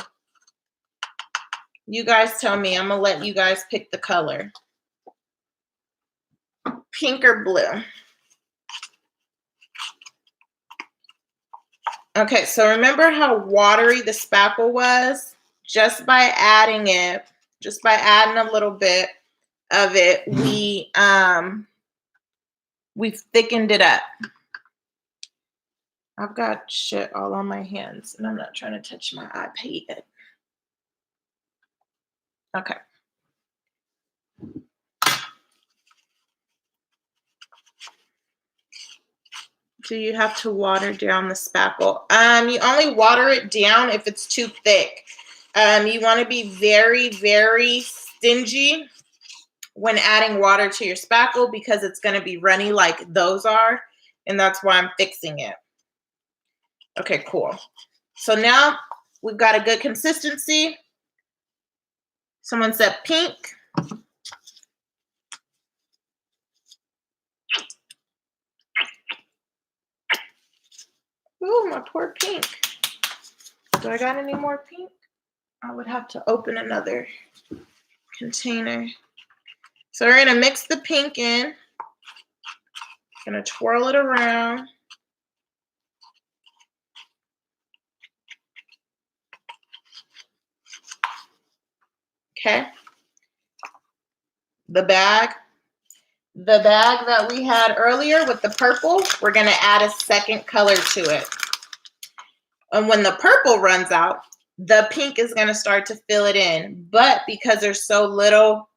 You guys tell me. I'm going to let you guys pick the color. Pink or blue? Okay, so remember how watery the spackle was? Just by adding it, just by adding a little bit of it, we've thickened it up. I've got shit all on my hands, and I'm not trying to touch my iPad yet. Okay. Do you have to water down the spackle? You only water it down if it's too thick. You want to be very, very stingy when adding water to your spackle because it's going to be runny like those are, and that's why I'm fixing it. Okay, cool. So now we've got a good consistency. Someone said pink. Ooh, my poor pink. Do I got any more pink? I would have to open another container. So we're going to mix the pink in. Going to twirl it around. Okay. The bag that we had earlier with the purple, we're going to add a second color to it. And when the purple runs out, the pink is going to start to fill it in. But because there's so little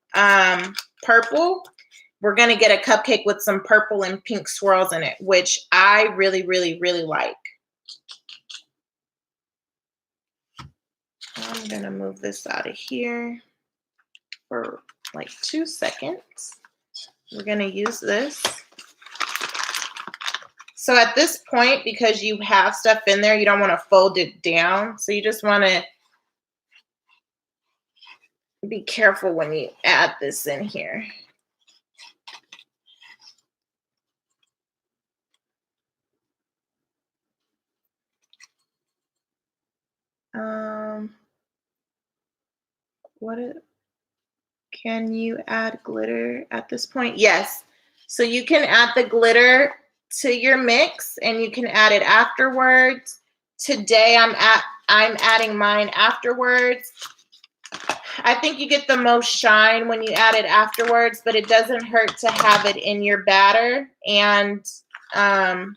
purple, we're going to get a cupcake with some purple and pink swirls in it, which I really, really, really like. I'm gonna move this out of here for like 2 seconds. We're gonna use this. So at this point, because you have stuff in there, you don't want to fold it down. So you just want to be careful when you add this in here. Can you add glitter at this point? Yes. So you can add the glitter to your mix and you can add it afterwards. Today I'm adding mine afterwards. I think you get the most shine when you add it afterwards, but it doesn't hurt to have it in your batter and on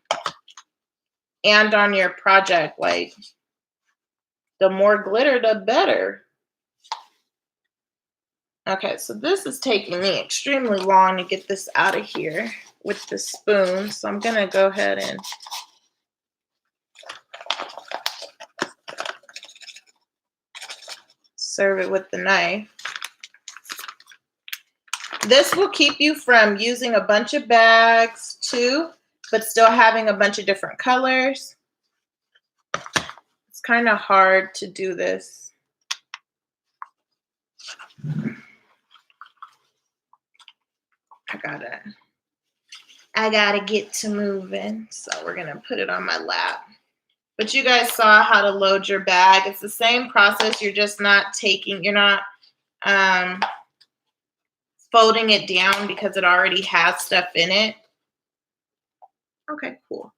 your project. Like, the more glitter, the better. Okay, so this is taking me extremely long to get this out of here with the spoon. So I'm gonna go ahead and serve it with the knife. This will keep you from using a bunch of bags too, but still having a bunch of different colors. It's kind of hard to do this. I gotta get to moving. So we're gonna put it on my lap. But you guys saw how to load your bag. It's the same process. You're just not folding it down because it already has stuff in it. Okay, cool.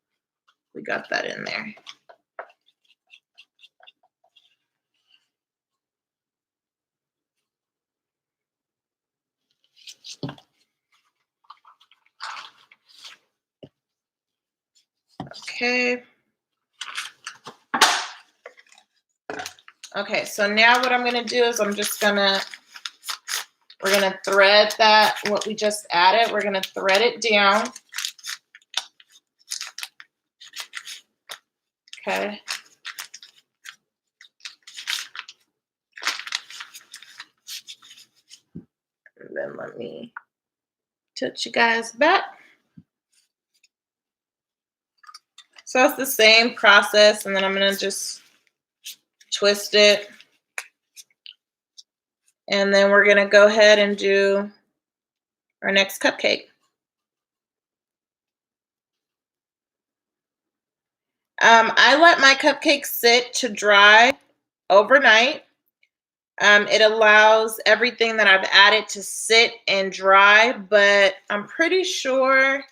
We got that in there. Okay. Okay, so now what I'm gonna do is we're gonna thread what we just added. We're gonna thread it down. Okay. And then let me touch you guys back. So it's the same process, and then I'm gonna just twist it. And then we're gonna go ahead and do our next cupcake. I let my cupcakes sit to dry overnight. It allows everything that I've added to sit and dry, but I'm pretty sure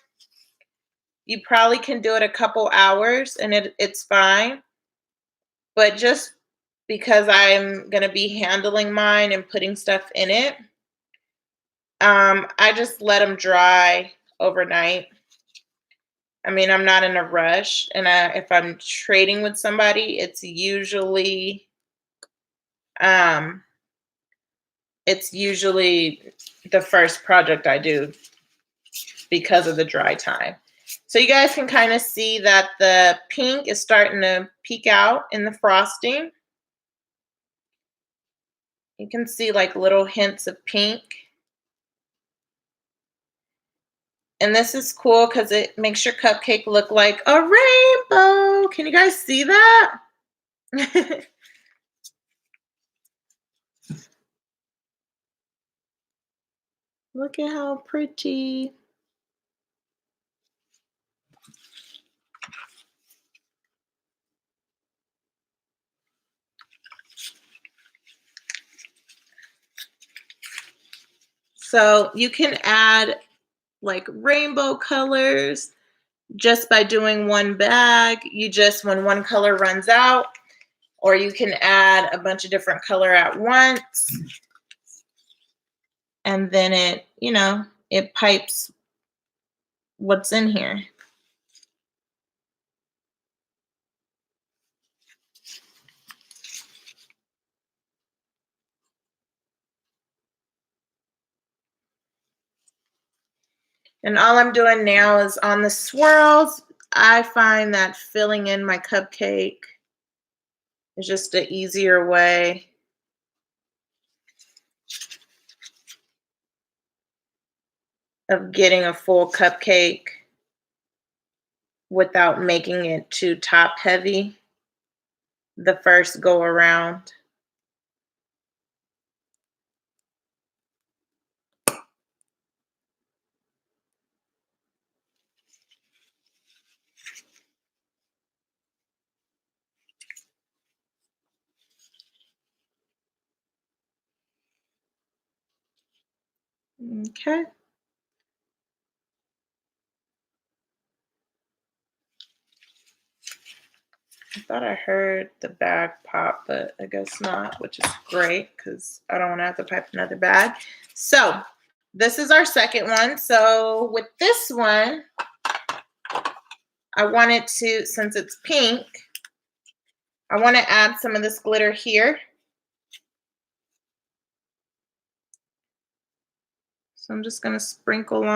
you probably can do it a couple hours and it's fine. But just because I'm going to be handling mine and putting stuff in it, I just let them dry overnight. I mean, I'm not in a rush, and if I'm trading with somebody, it's usually the first project I do because of the dry time. So you guys can kind of see that the pink is starting to peek out in the frosting. You can see like little hints of pink. And this is cool because it makes your cupcake look like a rainbow. Can you guys see that? Look at how pretty. So you can add like rainbow colors just by doing one bag. When one color runs out, or you can add a bunch of different color at once. And then it pipes what's in here. And all I'm doing now is on the swirls. I find that filling in my cupcake It's just an easier way of getting a full cupcake without making it too top heavy the first go around. Okay. I thought I heard the bag pop, but I guess not, which is great because I don't want to have to pipe another bag. So this is our second one. So with this one, I wanted to, since it's pink, I want to add some of this glitter here. So I'm just going to sprinkle it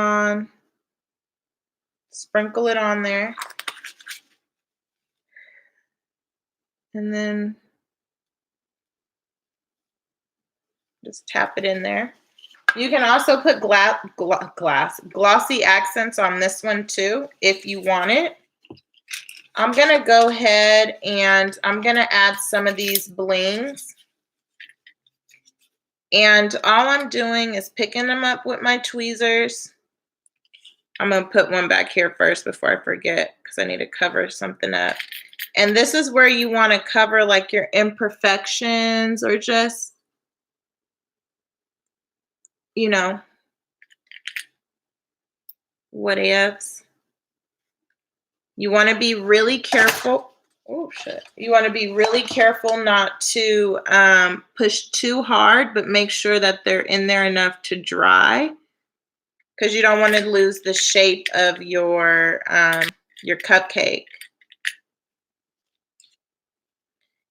on there. And then just tap it in there. You can also put glossy accents on this one too, if you want it. I'm going to go ahead and I'm going to add some of these blings. And all I'm doing is picking them up with my tweezers. I'm going to put one back here first before I forget because I need to cover something up. And this is where you want to cover like your imperfections or just, you know, what ifs. You want to be really careful. Oh, shit. You want to be really careful not to push too hard, but make sure that they're in there enough to dry because you don't want to lose the shape of your cupcake.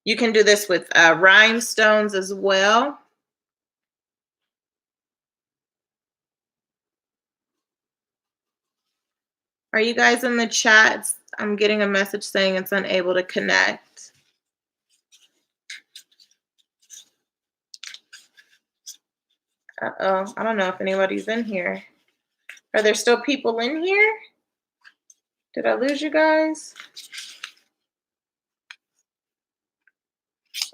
You can do this with rhinestones as well. Are you guys in the chat? I'm getting a message saying it's unable to connect. Uh-oh, I don't know if anybody's in here. Are there still people in here? Did I lose you guys?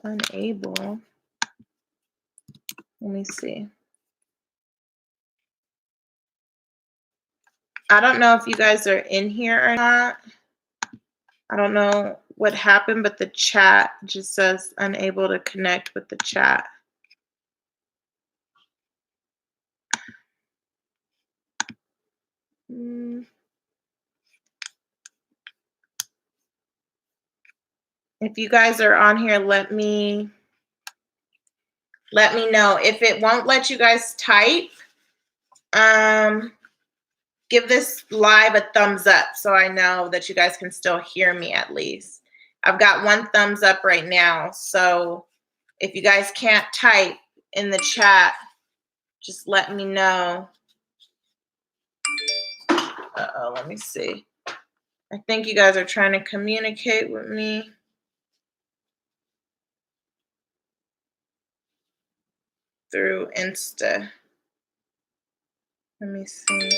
Unable. Let me see. I don't know if you guys are in here or not. I don't know what happened, but the chat just says unable to connect with the chat. If you guys are on here, let me know. If it won't let you guys type, give this live a thumbs up so I know that you guys can still hear me at least. I've got one thumbs up right now. So if you guys can't type in the chat, just let me know. Uh-oh, let me see. I think you guys are trying to communicate with me. Through Insta. Let me see.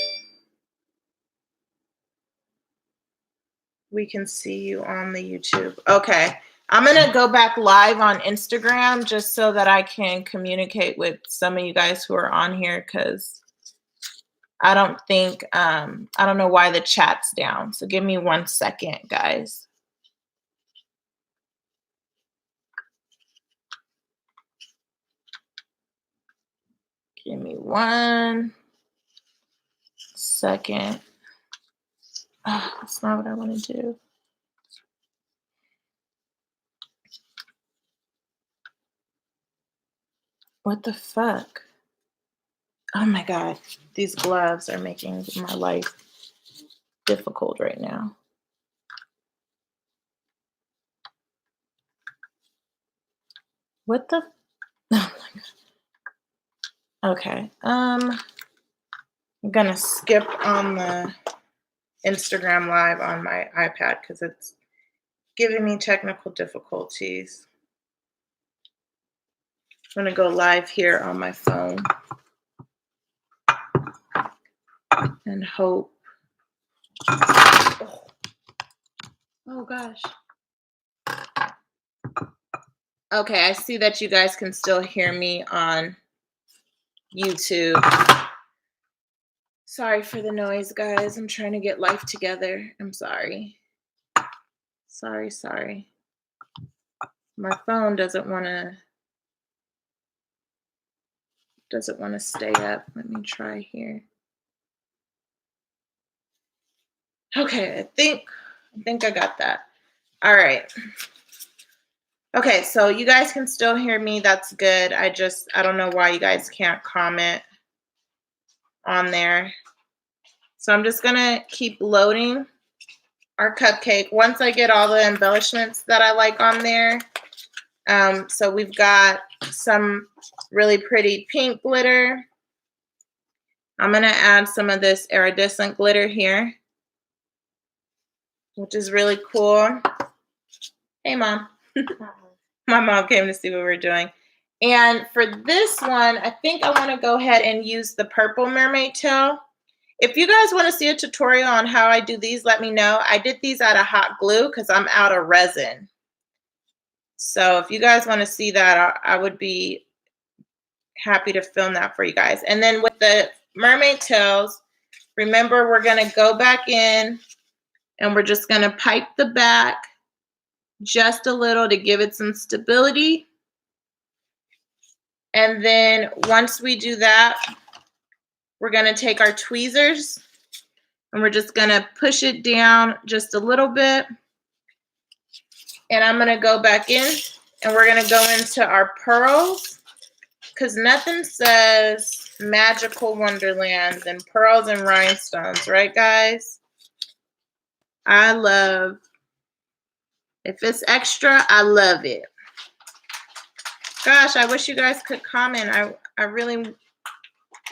We can see you on the YouTube. Okay. I'm going to go back live on Instagram just so that I can communicate with some of you guys who are on here because I don't think, I don't know why the chat's down. So give me 1 second, guys. Give me 1 second. Oh, that's not what I want to do. What the fuck? Oh my God. These gloves are making my life difficult right now. What the? Oh my God. Okay. I'm gonna skip on the Instagram live on my iPad because it's giving me technical difficulties. I'm gonna go live here on my phone and hope. Oh gosh. Okay, I see that you guys can still hear me on YouTube. Sorry for the noise, guys. I'm trying to get life together. I'm sorry. Sorry. My phone doesn't want to stay up. Let me try here. Okay, I think I got that. All right. Okay, so you guys can still hear me. That's good. I don't know why you guys can't comment on there. So I'm just gonna keep loading our cupcake. Once I get all the embellishments that I like on there. So we've got some really pretty pink glitter. I'm gonna add some of this iridescent glitter here, which is really cool. Hey, Mom. My mom came to see what we were doing. And for this one, I think I want to go ahead and use the purple mermaid tail. If you guys want to see a tutorial on how I do these, let me know. I did these out of hot glue because I'm out of resin. So if you guys want to see that, I would be happy to film that for you guys. And then with the mermaid tails, remember we're going to go back in and we're just going to pipe the back just a little to give it some stability. And then once we do that, we're going to take our tweezers and we're just going to push it down just a little bit. And I'm going to go back in and we're going to go into our pearls, because nothing says magical wonderland than pearls and rhinestones, right, guys? I love, if it's extra, I love it. Gosh, I wish you guys could comment. I really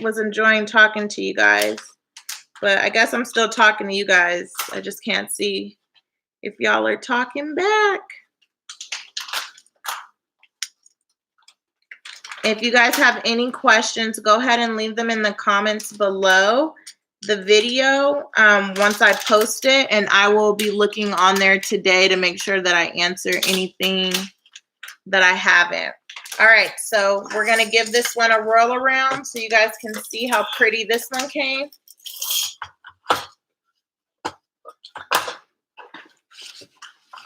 was enjoying talking to you guys, but I guess I'm still talking to you guys. I just can't see if y'all are talking back. If you guys have any questions, go ahead and leave them in the comments below the video once I post it, and I will be looking on there today to make sure that I answer anything that I haven't. All right, so we're gonna give this one a roll around so you guys can see how pretty this one came.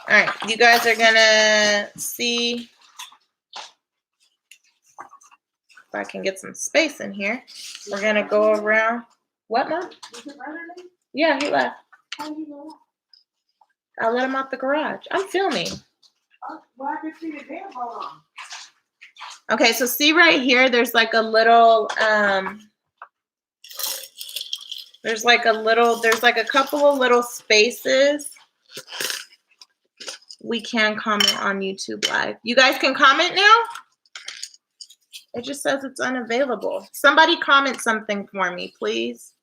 All right, you guys are gonna see if I can get some space in here. We're gonna go around. What, Mom? Yeah, he left. I let him out the garage. I'm filming. Well, I can see the damn phone. Okay, so see right here, there's like a little, there's like a couple of little spaces. We can comment on YouTube Live. You guys can comment now? It just says it's unavailable. Somebody comment something for me, please.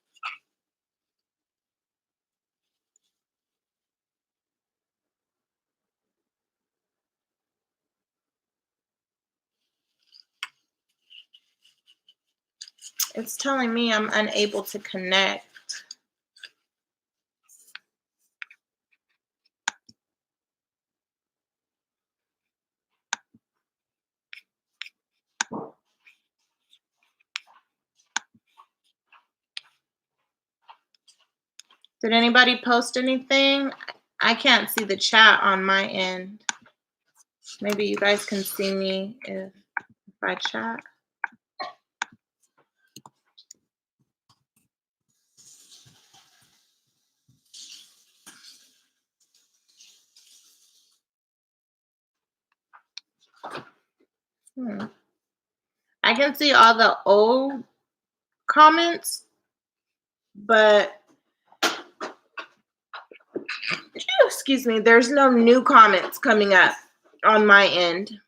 It's telling me I'm unable to connect. Did anybody post anything? I can't see the chat on my end. Maybe you guys can see me if I chat. I can see all the old comments, but excuse me, there's no new comments coming up on my end.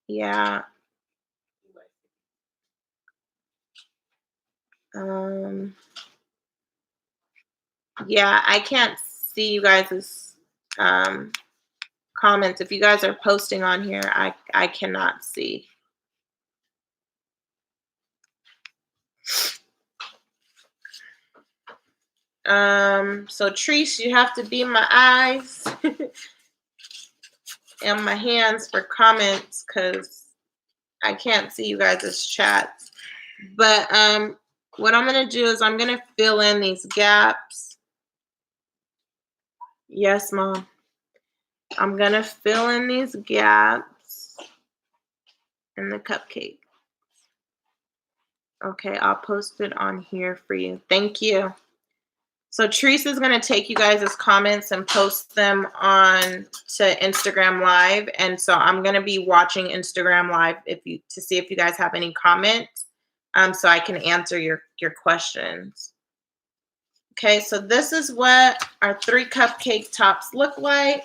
Yeah. Yeah, I can't see you guys' comments. If you guys are posting on here, I cannot see. So Treese, you have to be my eyes and my hands for comments because I can't see you guys' chats. But what I'm gonna do is I'm gonna fill in these gaps. Yes, Mom. I'm gonna fill in these gaps in the cupcake. Okay, I'll post it on here for you. Thank you. So Teresa is going to take you guys' comments and post them on to Instagram Live. And so I'm going to be watching Instagram Live to see if you guys have any comments, so I can answer your questions. Okay, so this is what our 3 cupcake tops look like.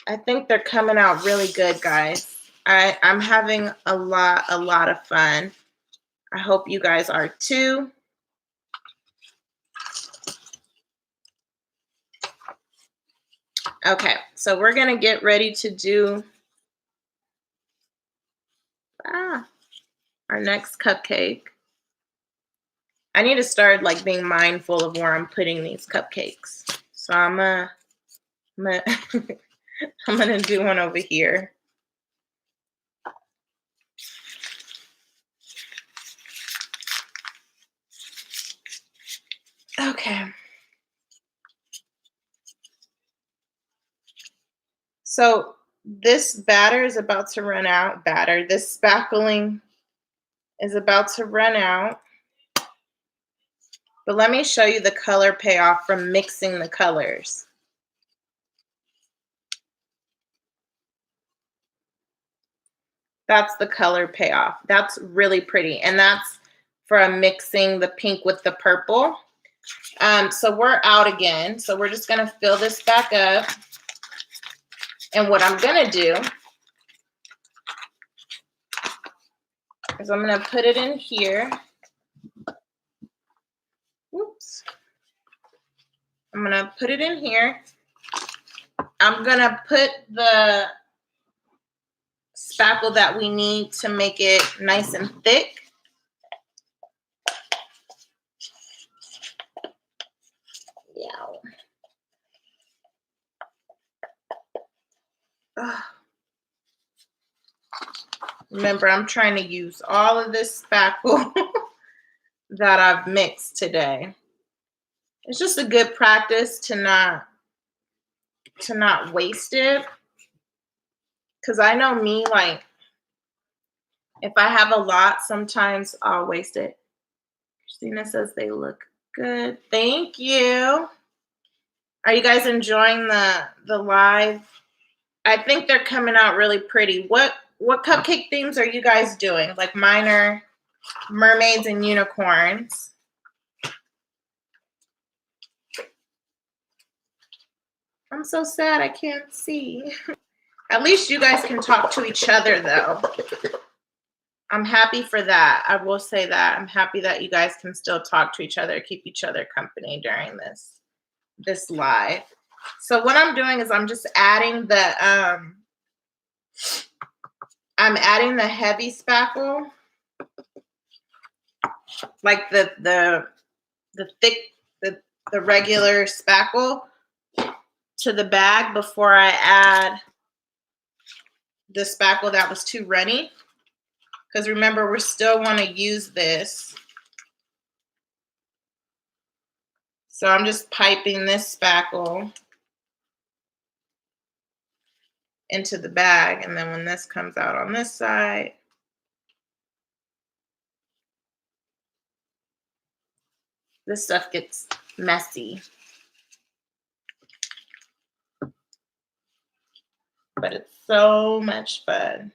I think they're coming out really good, guys. I'm having a lot of fun. I hope you guys are too. Okay, so we're gonna get ready to do our next cupcake. I need to start like being mindful of where I'm putting these cupcakes. So I'm gonna do one over here. Okay. So this batter is about to run out. This spackling is about to run out. But let me show you the color payoff from mixing the colors. That's the color payoff. That's really pretty. And that's from mixing the pink with the purple. So we're out again. So we're just going to fill this back up. And what I'm going to do is I'm going to put it in here. Oops. I'm going to put it in here. I'm going to put the spackle that we need to make it nice and thick. Yeah. Remember, I'm trying to use all of this spackle that I've mixed today. It's just a good practice to not waste it. Because I know me, like, if I have a lot, sometimes I'll waste it. Christina says they look good. Thank you. Are you guys enjoying the live? I think they're coming out really pretty. What cupcake themes are you guys doing? Like mine are mermaids and unicorns. I'm so sad I can't see. At least you guys can talk to each other though. I'm happy for that. I will say that. I'm happy that you guys can still talk to each other, keep each other company during this live. So what I'm doing is I'm just adding the heavy spackle, like the thick, the regular spackle to the bag before I add the spackle that was too runny. Because remember, we still want to use this. So I'm just piping this spackle into the bag. And then when this comes out on this side, this stuff gets messy. But it's so much fun.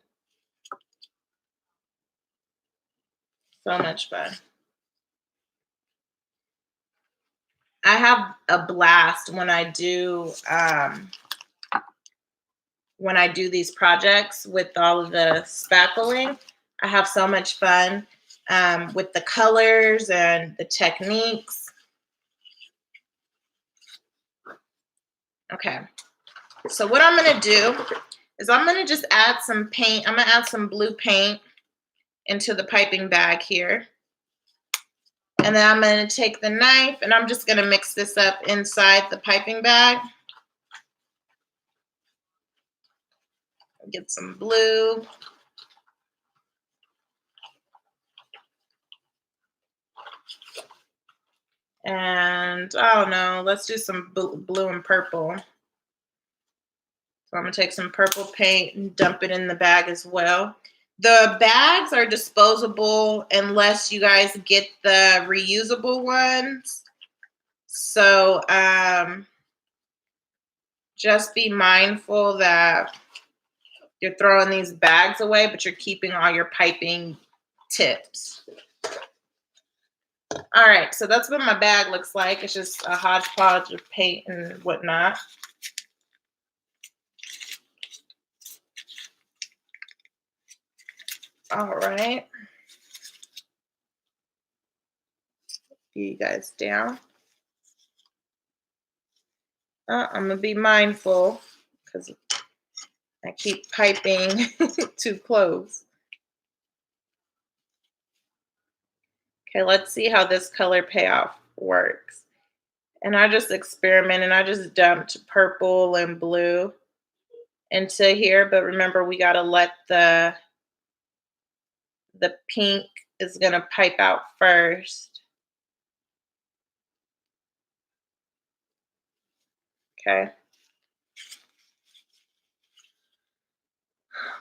So much fun. I have a blast when I do when I do these projects with all of the spackling. I have so much fun with the colors and the techniques. Okay, so what I'm gonna do is I'm gonna just add some paint. I'm gonna add some blue paint into the piping bag here. And then I'm gonna take the knife and I'm just gonna mix this up inside the piping bag. Get some blue. And I don't know, let's do some blue and purple. So I'm gonna take some purple paint and dump it in the bag as well. The bags are disposable unless you guys get the reusable ones. So just be mindful that you're throwing these bags away, but you're keeping all your piping tips. All right, so that's what my bag looks like. It's just a hodgepodge of paint and whatnot. All right. You guys down. I'm gonna be mindful because I keep piping too close. Okay, let's see how this color payoff works. And I just experiment and I just dumped purple and blue into here, but remember we gotta let the pink is gonna pipe out first. Okay.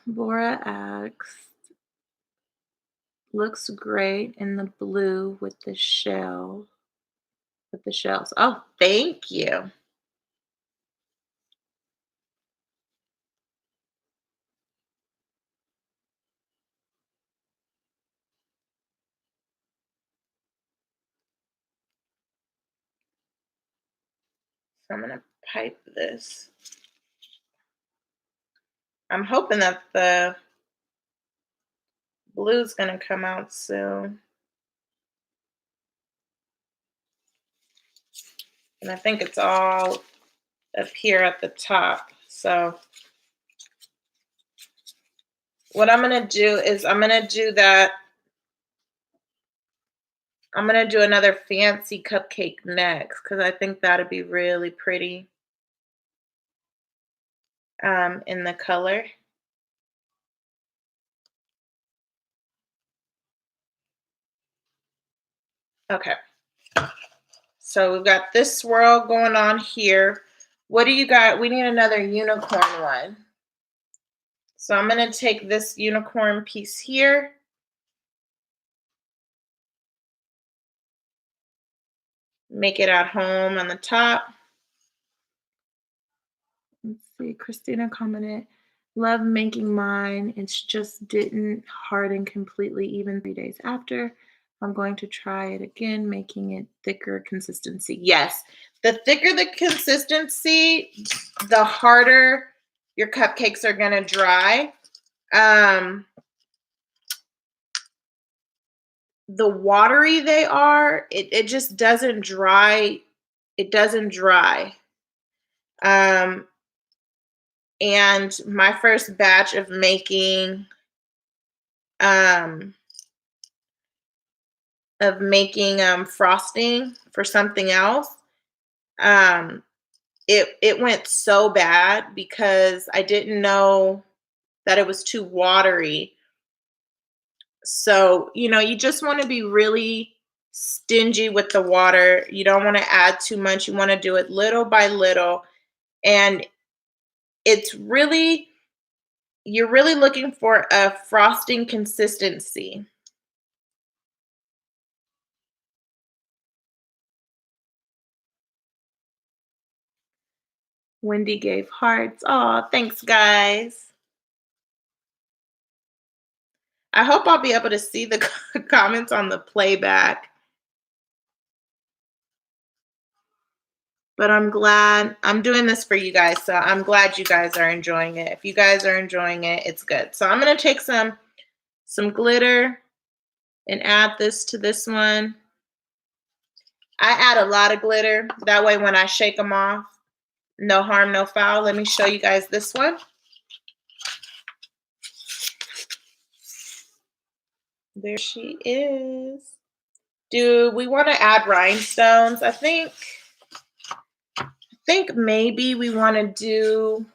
Bora asks, looks great in the blue with the shell, with the shells. Oh, thank you. So I'm gonna pipe this. I'm hoping that the blue's gonna come out soon. And I think it's all up here at the top. So what I'm gonna do is I'm gonna do that. I'm gonna do another fancy cupcake next because I think that'd be really pretty in the color. Okay. So we've got this swirl going on here. What do you got? We need another unicorn one. So I'm going to take this unicorn piece here. Make it at home on the top. Let's see, Christina commented, love making mine. It's just didn't harden completely even 3 days after. I'm going to try it again, making it thicker consistency. Yes, the thicker the consistency, the harder your cupcakes are going to dry. The watery they are, it just doesn't dry. It doesn't dry. And my first batch of making um frosting for something else, it went so bad because I didn't know that it was too watery. So, you just want to be really stingy with the water. You don't want to add too much. You want to do it little by little. And you're really looking for a frosting consistency. Wendy gave hearts. Oh, thanks, guys. I hope I'll be able to see the comments on the playback. But I'm glad I'm doing this for you guys. So I'm glad you guys are enjoying it. If you guys are enjoying it, it's good. So I'm going to take some glitter and add this to this one. I add a lot of glitter. That way when I shake them off, no harm, no foul. Let me show you guys this one. There she is. Do we want to add rhinestones? I think maybe we want to do,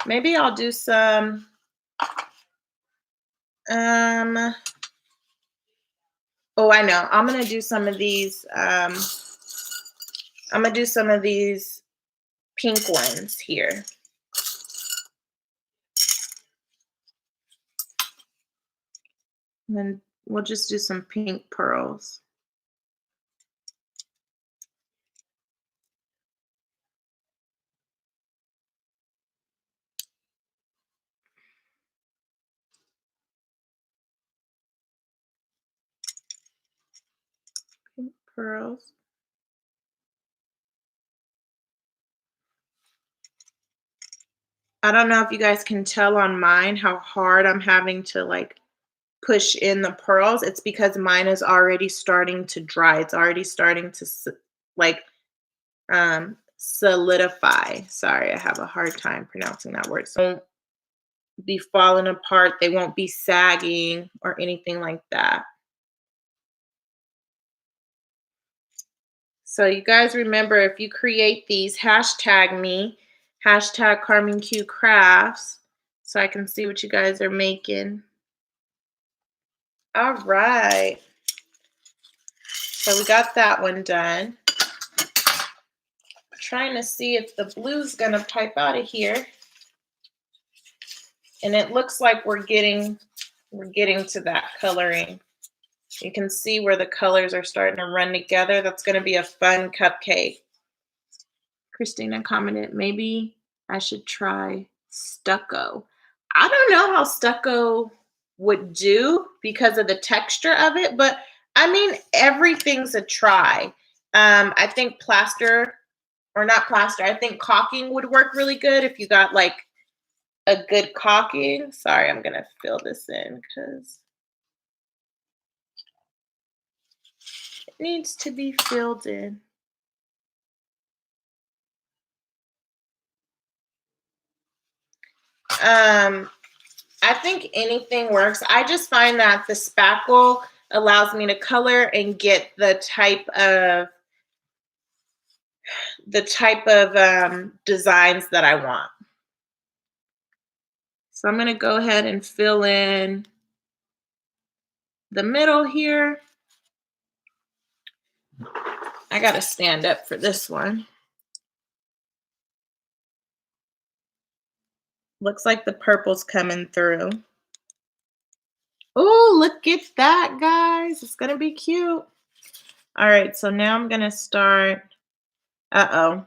maybe I'll do some, oh, I know. I'm going to do some of these, I'm going to do some of these pink ones here. And then we'll just do some pink pearls. Pink pearls. I don't know if you guys can tell on mine how hard I'm having to like push in the pearls. It's because mine is already starting to dry. It's already starting to like solidify. Sorry, I have a hard time pronouncing that word. So won't be falling apart. They won't be sagging or anything like that. So you guys remember, if you create these, hashtag me, hashtag Carmen Q Crafts, so I can see what you guys are making. All right. So we got that one done. Trying to see if the blue's gonna pipe out of here. And it looks like we're getting to that coloring. You can see where the colors are starting to run together. That's gonna be a fun cupcake. Christina commented, maybe I should try stucco. I don't know how stucco would do because of the texture of it, but I mean, everything's a try. I think plaster, or not plaster, I think caulking would work really good if you got like a good caulking. Sorry, I'm gonna fill this in because it needs to be filled in. I think anything works. I just find that the spackle allows me to color and get the type of designs that I want. So I'm going to go ahead and fill in the middle here. I got to stand up for this one. Looks like the purple's coming through. Oh, look at that, guys. It's going to be cute. All right, so now I'm going to start. Uh-oh.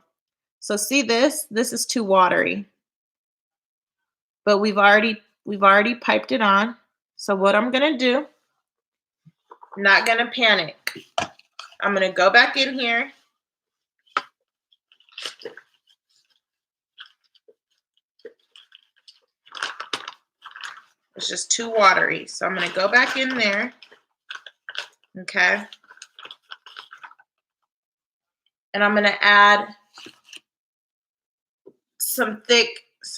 So see this? This is too watery. But we've already piped it on. So what I'm going to do, I'm not going to panic. I'm going to go back in here. It's just too watery. So I'm going to go back in there. Okay. And I'm going to add some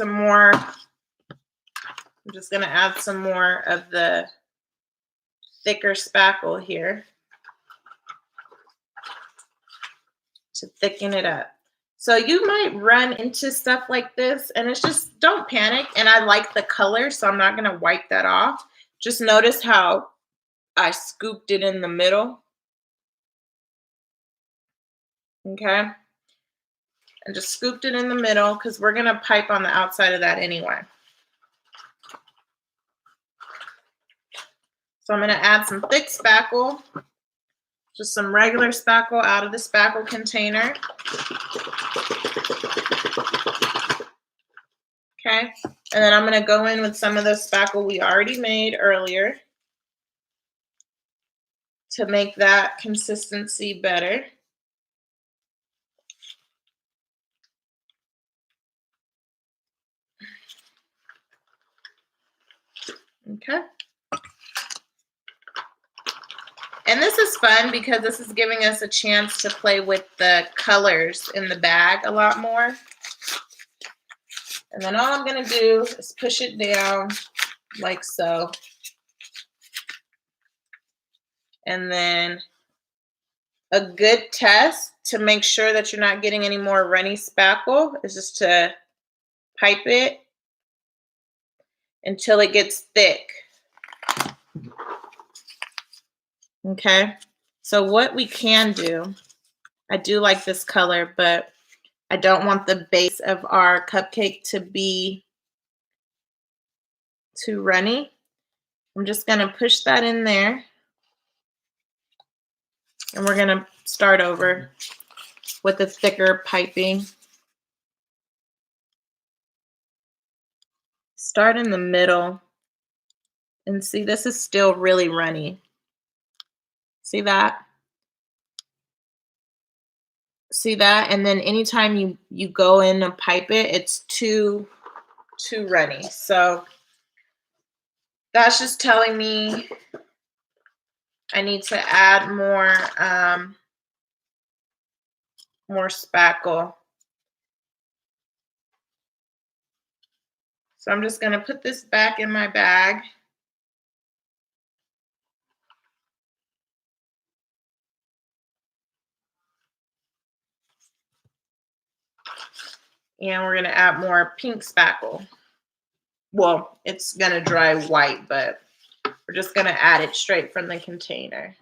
more. I'm just going to add some more of the thicker spackle here to thicken it up. So you might run into stuff like this, and it's just, don't panic. And I like the color, so I'm not going to wipe that off. Just notice how I scooped it in the middle. Okay. And just scooped it in the middle because we're going to pipe on the outside of that anyway. So I'm going to add some thick spackle, just some regular spackle out of the spackle container. Okay, and then I'm going to go in with some of the spackle we already made earlier to make that consistency better. Okay. And this is fun because this is giving us a chance to play with the colors in the bag a lot more. And then all I'm going to do is push it down like so. And then a good test to make sure that you're not getting any more runny spackle is just to pipe it until it gets thick. Okay, so what we can do, I do like this color, but I don't want the base of our cupcake to be too runny. I'm just gonna push that in there, and we're gonna start over with a thicker piping. Start in the middle, and see, this is still really runny. See that? See that? And then anytime you go in and pipe it, it's too runny. So that's just telling me I need to add more spackle. So I'm just going to put this back in my bag. And we're going to add more pink spackle. Well, it's going to dry white, but we're just going to add it straight from the container.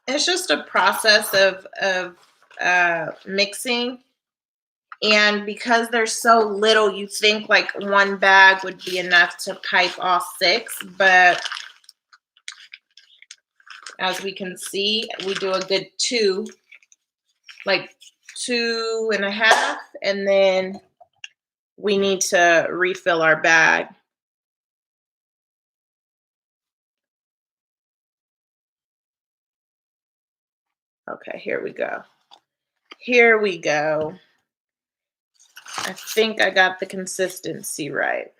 It's just a process of mixing. And because there's so little, you think like one bag would be enough to pipe all 6, but as we can see, we do a good 2, like 2.5, and then we need to refill our bag. Okay, here we go. Here we go. I think I got the consistency right.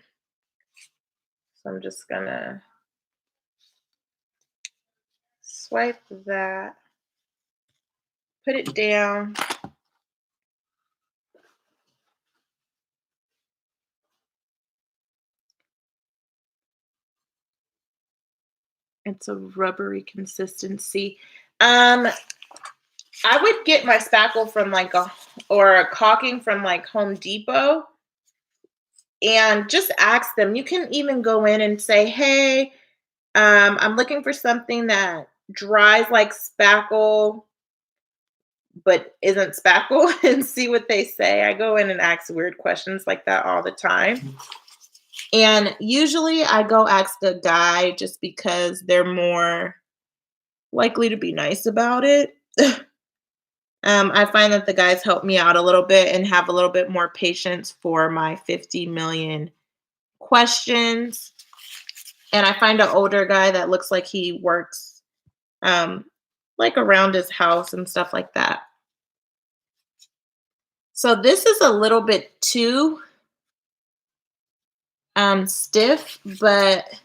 So I'm just gonna swipe that, put it down. It's a rubbery consistency. I would get my spackle from like a caulking from like Home Depot and just ask them. You can even go in and say, hey, I'm looking for something that dries like spackle but isn't spackle, and see what they say. I go in and ask weird questions like that all the time. And usually I go ask a guy just because they're more likely to be nice about it. I find that the guys help me out a little bit and have a little bit more patience for my 50 million questions. And I find an older guy that looks like he works like around his house and stuff like that. So this is a little bit too stiff, but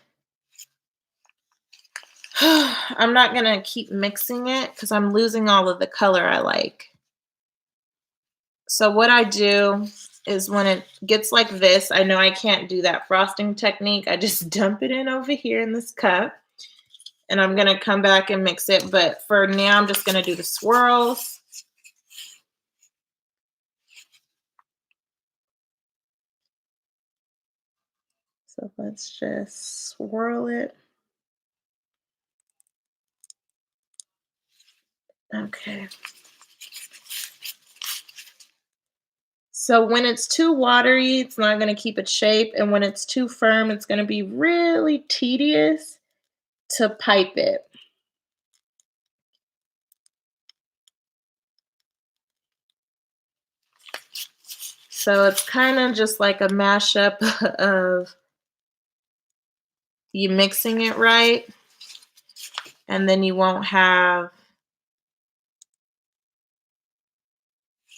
I'm not gonna keep mixing it because I'm losing all of the color I like. So what I do is when it gets like this, I know I can't do that frosting technique. I just dump it in over here in this cup, and I'm gonna come back and mix it. But for now, I'm just gonna do the swirls. So let's just swirl it. Okay. So when it's too watery, it's not going to keep its shape. And when it's too firm, it's going to be really tedious to pipe it. So it's kind of just like a mashup of you mixing it right, and then you won't have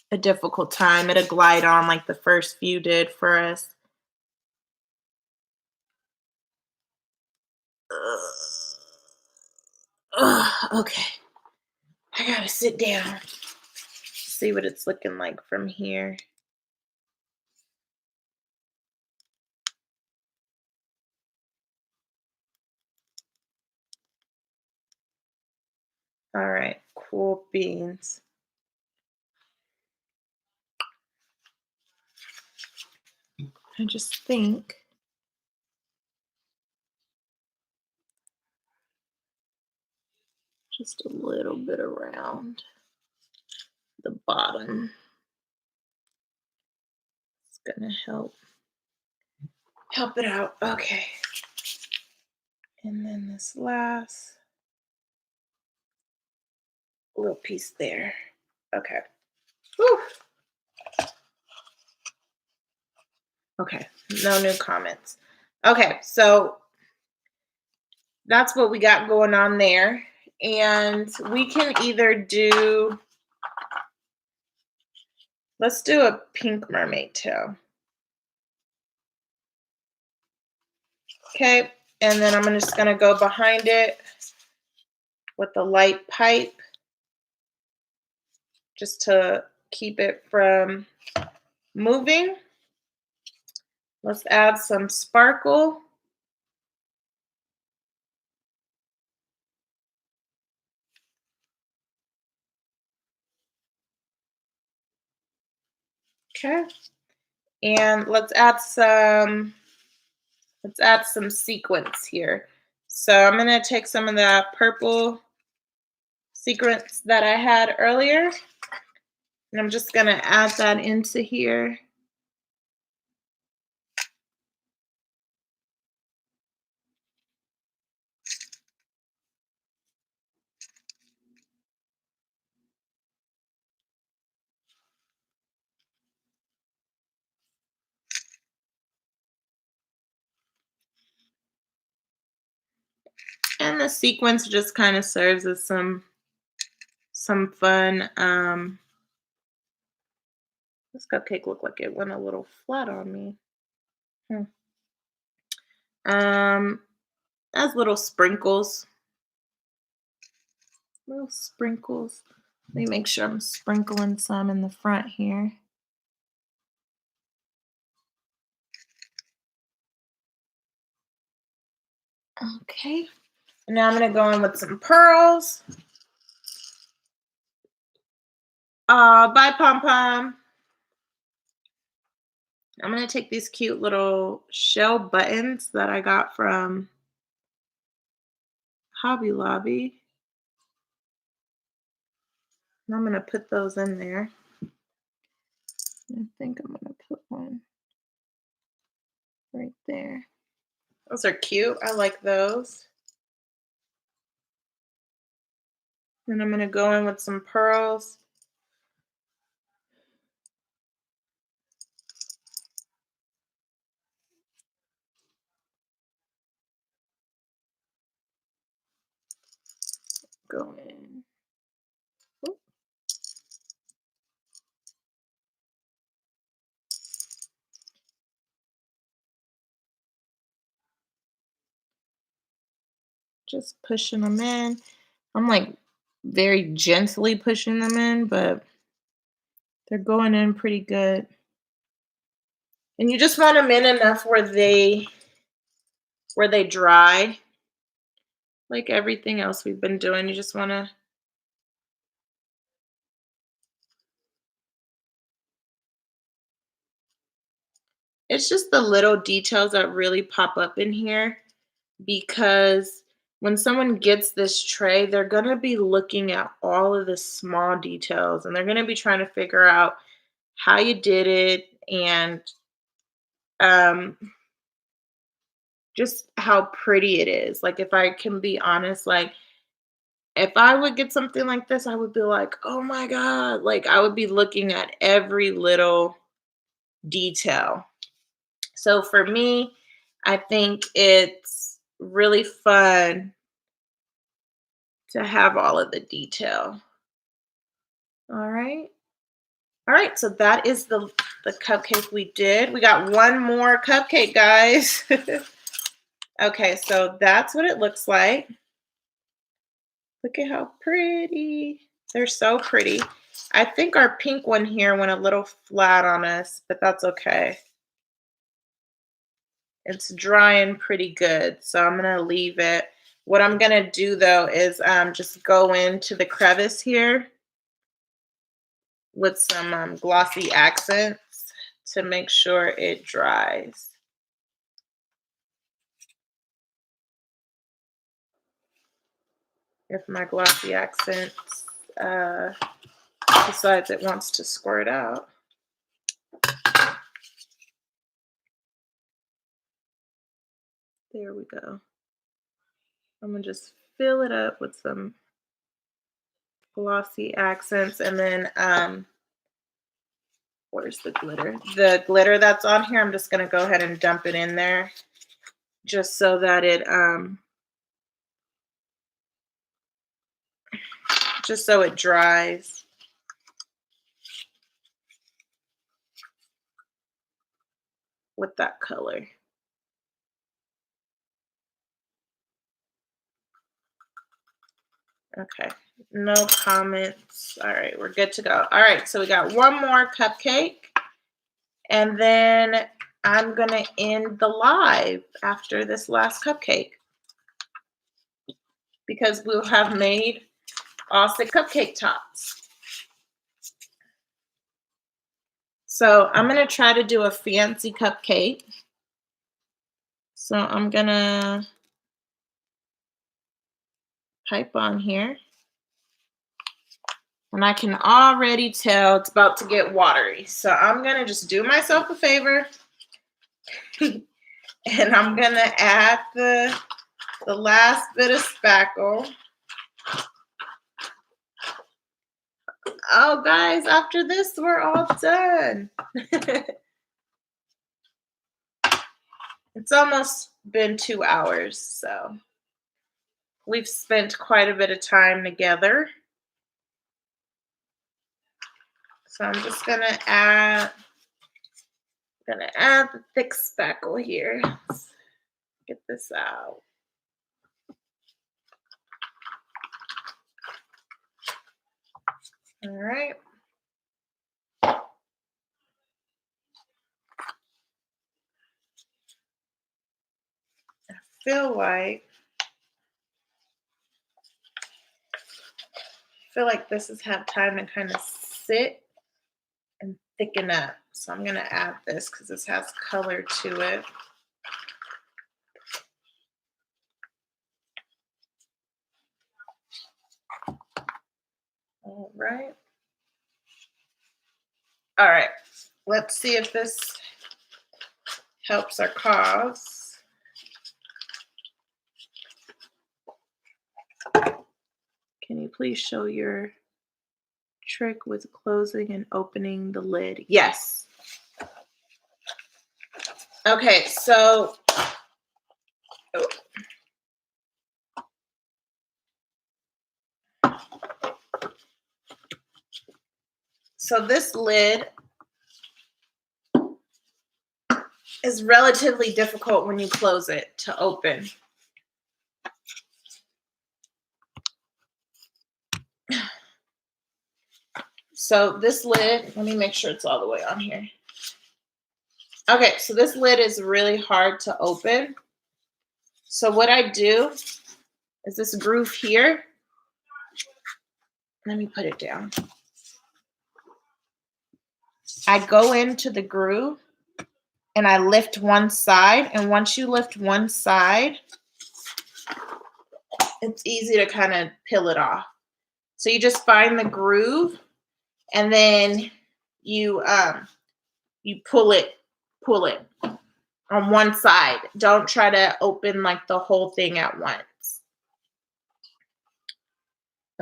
a difficult time. It'll glide on like the first few did for us. Okay. I gotta sit down. See what it's looking like from here. All right, cool beans. I just think just a little bit around the bottom. It's gonna help it out. Okay. And then this last little piece there. Okay. Whew. Okay, no new comments. Okay, so that's what we got going on there. And we can either do, let's do a pink mermaid tail. Okay, and then I'm just gonna go behind it with the light pipe just to keep it from moving. Let's add some sparkle. Okay, and let's add some sequins here. So I'm gonna take some of that purple sequins that I had earlier, and I'm just gonna add that into here. And the sequence just kind of serves as some fun. This cupcake looked like it went a little flat on me. As little sprinkles. Little sprinkles. Let me make sure I'm sprinkling some in the front here. Okay. And now I'm going to go in with some pearls. Bye, Pom Pom. I'm going to take these cute little shell buttons that I got from Hobby Lobby. And I'm going to put those in there. I think I'm going to put one right there. Those are cute. I like those. And I'm going to go in with some pearls. Go in. Oop. Just pushing them in. I'm like very gently pushing them in, but they're going in pretty good. And you just want them in enough where they dry. Like everything else we've been doing, you just want to it's just the little details that really pop up in here, because when someone gets this tray, they're going to be looking at all of the small details, and they're going to be trying to figure out how you did it, and um just how pretty it is. Like, if I can be honest, like, if I would get something like this, I would be like, "Oh my god." Like, I would be looking at every little detail. So for me, I think it's really fun to have all of the detail. All right. All right, so that is the cupcake we did. We got one more cupcake, guys. Okay, so that's what it looks like. Look at how pretty. They're so pretty. I think our pink one here went a little flat on us, but that's okay. It's drying pretty good, so I'm gonna leave it. What I'm gonna do though is just go into the crevice here with some glossy accents to make sure it dries. If my glossy accents decides it wants to squirt out. There we go. I'm gonna just fill it up with some glossy accents, and then where's the glitter? The glitter that's on here, I'm just gonna go ahead and dump it in there just so that it just so it dries. With that color. Okay, no comments. All right, we're good to go. All right, so we got one more cupcake, and then I'm gonna end the live after this last cupcake because we'll have made all 6 cupcake tops. So I'm gonna try to do a fancy cupcake. So I'm gonna pipe on here. And I can already tell it's about to get watery. So I'm gonna just do myself a favor. And I'm gonna add the last bit of spackle. Oh guys, after this, we're all done. It's almost been 2 hours, so we've spent quite a bit of time together. So I'm just gonna add the thick spackle here. Let's get this out. All right. I feel like this has had time to kind of sit and thicken up. So I'm gonna add this because this has color to it. All right. All right. Let's see if this helps our cause. Can you please show your trick with closing and opening the lid? Yes. Okay, so this lid is relatively difficult when you close it to open. So this lid, let me make sure it's all the way on here. Okay, so this lid is really hard to open. So what I do is this groove here. Let me put it down. I go into the groove and I lift one side. And once you lift one side, it's easy to kind of peel it off. So you just find the groove and then you pull it on one side. Don't try to open like the whole thing at once.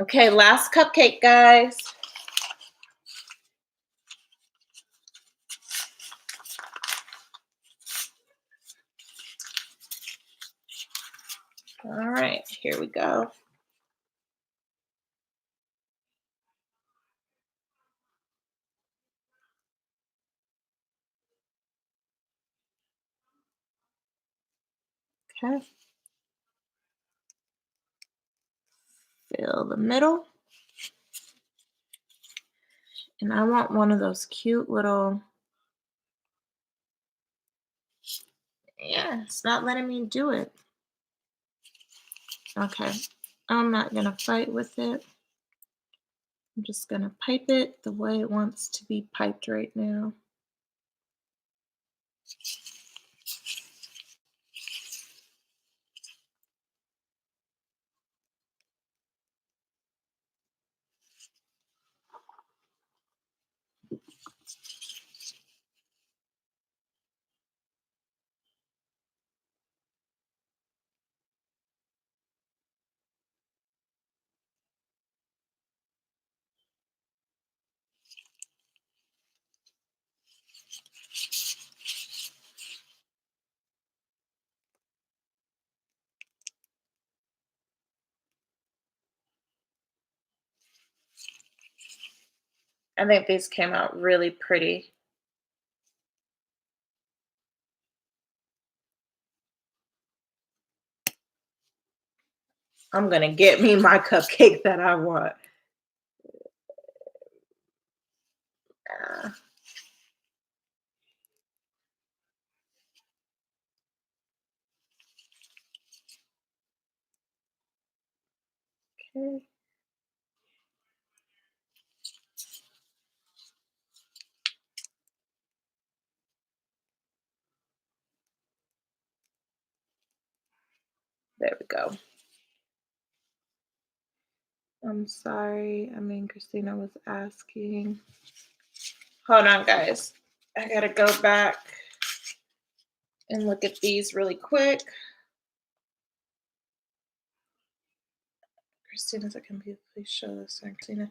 Okay, last cupcake, guys. All right, here we go. Okay. Fill the middle. And I want one of those cute little, yeah, it's not letting me do it. Okay, I'm not gonna fight with it. I'm just gonna pipe it the way it wants to be piped right now. I think these came out really pretty. I'm gonna get me my cupcake that I want. Uh, okay. There we go. I'm sorry. I mean, Christina was asking. Hold on, guys. I gotta go back and look at these really quick. Christina's a computer. Please show this one, Christina.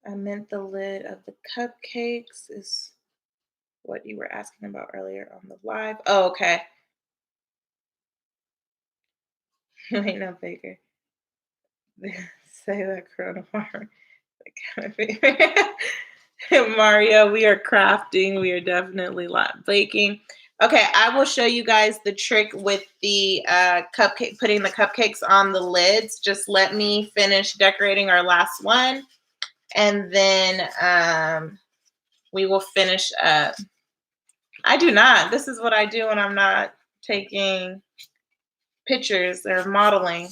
I meant the lid of the cupcakes is what you were asking about earlier on the live. Oh, okay. Wait, no, Baker. Say that coronavirus. Mario, we are crafting. We are definitely baking. Okay, I will show you guys the trick with the cupcake, putting the cupcakes on the lids. Just let me finish decorating our last one, and then we will finish up. I do not. This is what I do when I'm not taking pictures or modeling.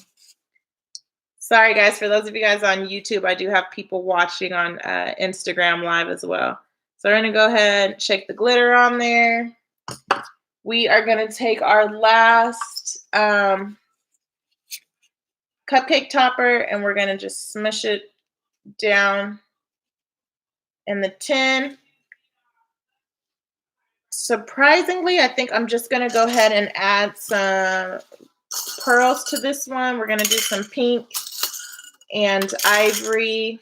Sorry, guys. For those of you guys on YouTube, I do have people watching on Instagram Live as well. So we're going to go ahead and shake the glitter on there. We are going to take our last cupcake topper and we're going to just smush it down in the tin. Surprisingly, I think I'm just going to go ahead and add some pearls to this one. We're going to do some pink and ivory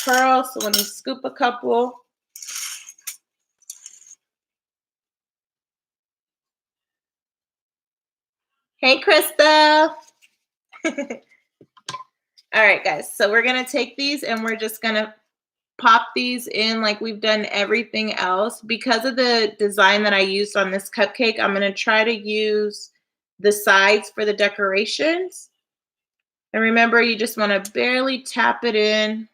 pearls. So let me scoop a couple. Hey, Krista. All right, guys. So we're going to take these and we're just going to pop these in like we've done everything else. Because of the design that I used on this cupcake, I'm going to try to use the sides for the decorations. And remember, you just want to barely tap it in.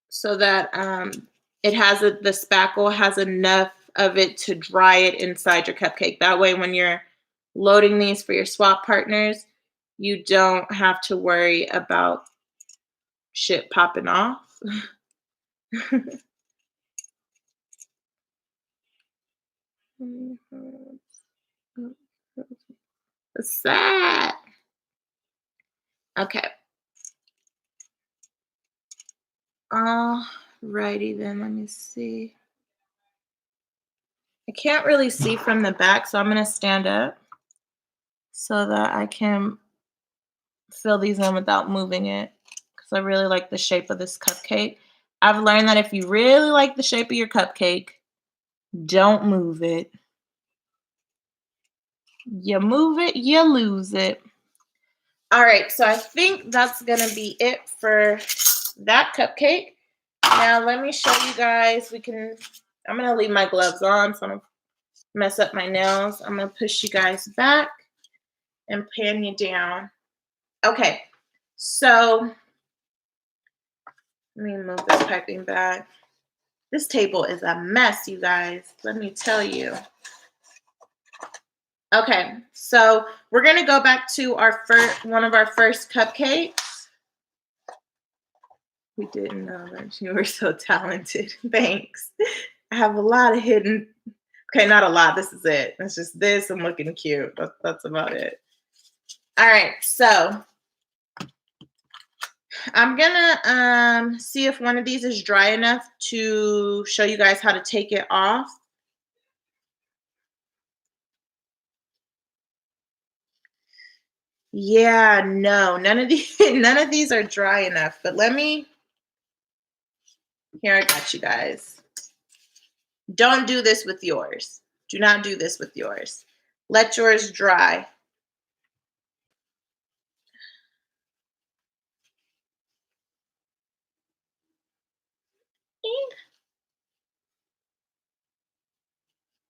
So that it has the spackle has enough of it to dry it inside your cupcake. That way, when you're loading these for your swap partners, you don't have to worry about shit popping off. What's that? Okay. Alrighty then, let me see. I can't really see from the back, so I'm gonna stand up so that I can fill these in without moving it because I really like the shape of this cupcake. I've learned that if you really like the shape of your cupcake, don't move it. You move it, you lose it. All right, so I think that's gonna be it for that cupcake. Now let me show you guys. I'm gonna leave my gloves on, so I'm gonna mess up my nails. I'm gonna push you guys back and pan you down. Okay, so let me move this piping bag. This table is a mess, you guys. Let me tell you. Okay, so we're gonna go back to one of our first cupcakes. We didn't know that you were so talented. Thanks. I have a lot of hidden. Okay, not a lot. This is it. It's just this and looking cute. That's about it. All right, so I'm gonna see if one of these is dry enough to show you guys how to take it off. Yeah, no, none of these are dry enough. But here, I got you guys. Don't do this with yours. Do not do this with yours. Let yours dry.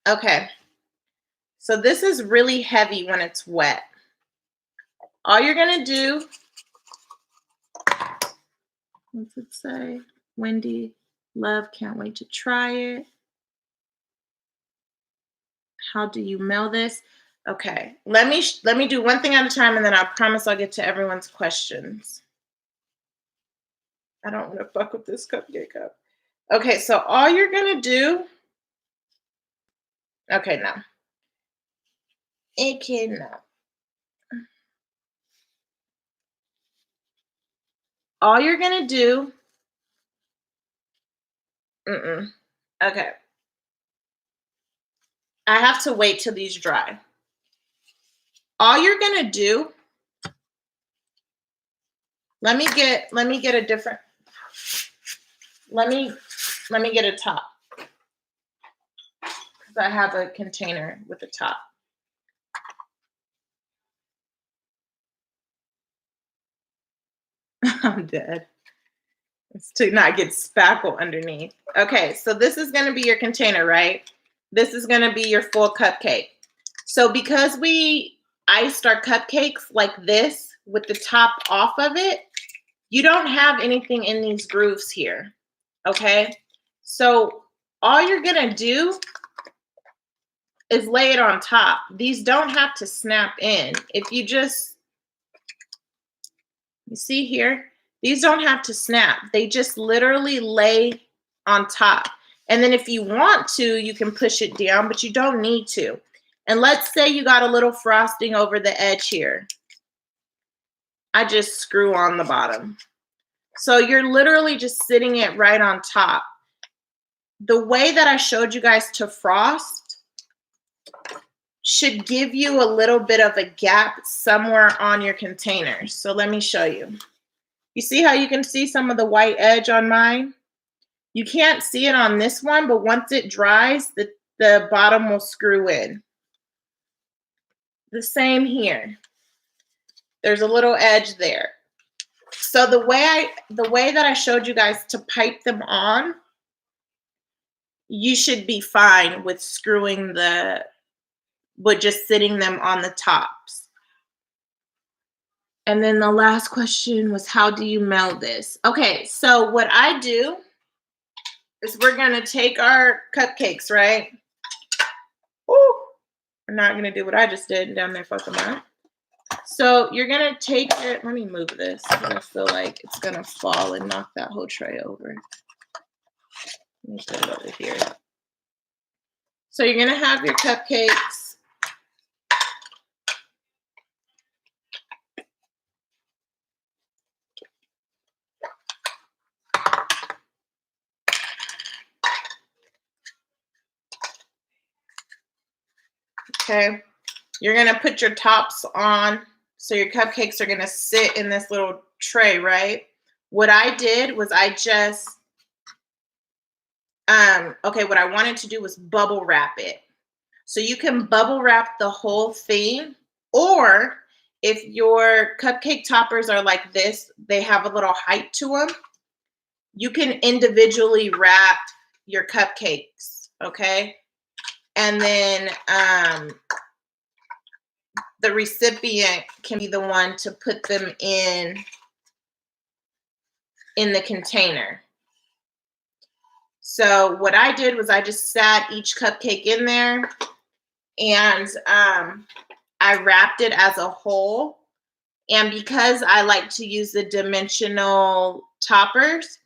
Okay. So this is really heavy when it's wet. All you're gonna do, what's it say? Wendy, love, can't wait to try it. How do you mail this? Okay, let me do one thing at a time, and then I promise I'll get to everyone's questions. I don't want to fuck with this cupcake cup. Okay, so all you're gonna do. Okay, no. Okay, no. All you're gonna do. Okay. I have to wait till these dry. All you're gonna do. Let me get a different. Let me get a top. Because I have a container with a top. I'm dead. It's to not get spackle underneath. Okay, so this is going to be your container, right? This is going to be your full cupcake. So because we iced our cupcakes like this with the top off of it, you don't have anything in these grooves here, okay? So all you're going to do is lay it on top. These don't have to snap in. If you see here, these don't have to snap. They just literally lay on top. And then if you want to, you can push it down, but you don't need to. And let's say you got a little frosting over the edge here. I just screw on the bottom. So you're literally just sitting it right on top. The way that I showed you guys to frost should give you a little bit of a gap somewhere on your container. So let me show you. You see how you can see some of the white edge on mine? You can't see it on this one, but once it dries, the bottom will screw in. The same here. There's a little edge there. So the way that I showed you guys to pipe them on, you should be fine with with just sitting them on the tops. And then the last question was, how do you melt this? Okay, so what I do is we're gonna take our cupcakes, right? Ooh, we're not gonna do what I just did down there, fuck them up. So you're gonna take it. Let me move this because I feel like it's gonna fall and knock that whole tray over. Let me put it over here. So you're gonna have your cupcakes. Okay, you're gonna put your tops on. So your cupcakes are gonna sit in this little tray, right? What I did was I just, okay, what I wanted to do was bubble wrap it. So you can bubble wrap the whole thing, or if your cupcake toppers are like this, they have a little height to them, you can individually wrap your cupcakes, okay? And then the recipient can be the one to put them in the container. So what I did was I just sat each cupcake in there, and I wrapped it as a whole. And because I like to use the dimensional toppers,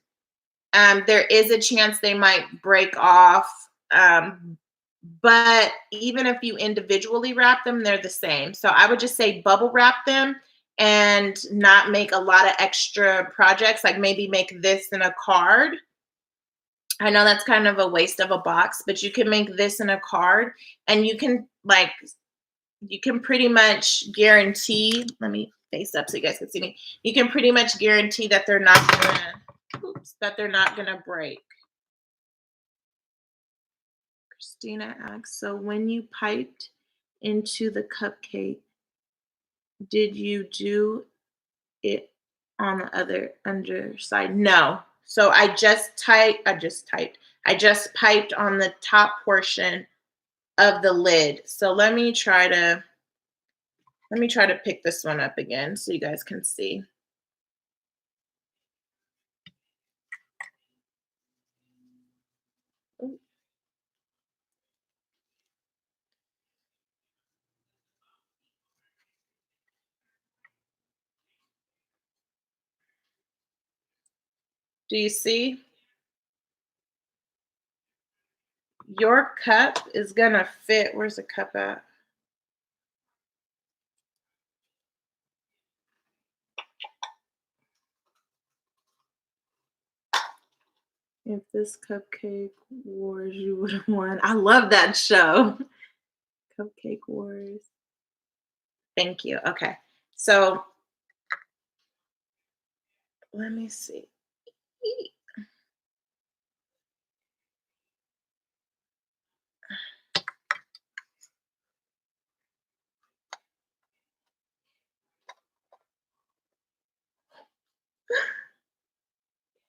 there is a chance they might break off. But even if you individually wrap them, they're the same. So I would just say bubble wrap them and not make a lot of extra projects, like maybe make this in a card. I know that's kind of a waste of a box, but you can make this in a card, and you can pretty much guarantee, let me face up so you guys can see me. You can pretty much guarantee that they're not gonna break. Christina asks, so when you piped into the cupcake, did you do it on the other underside? No. So I just piped on the top portion of the lid. So let me try to pick this one up again so you guys can see. Do you see? Your cup is gonna fit. Where's the cup at? If this Cupcake Wars you would have won. I love that show. Cupcake Wars. Thank you. Okay. So let me see.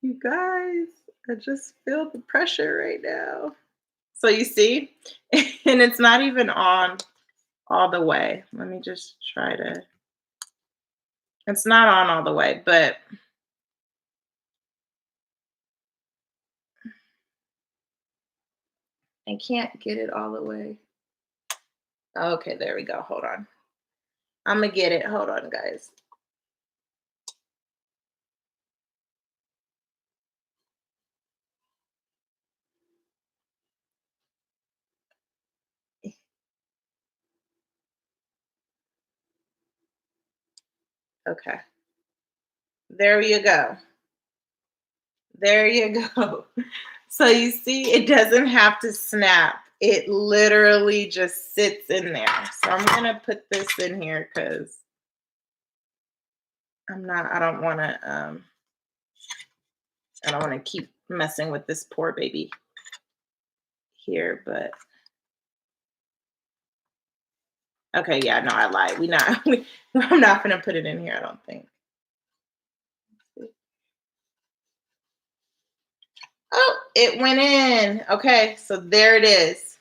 You guys, I just feel the pressure right now. So you see, and it's not even on all the way. Let me just try to, it's not on all the way, but I can't get it all the way. Okay, there we go. Hold on. I'm gonna get it. Hold on, guys. Okay. There you go. There you go. So you see, it doesn't have to snap. It literally just sits in there. So I'm gonna put this in here because I don't wanna keep messing with this poor baby here, but okay, yeah, no, I lied. I'm not gonna put it in here, I don't think. Oh, it went in. Okay, so there it is.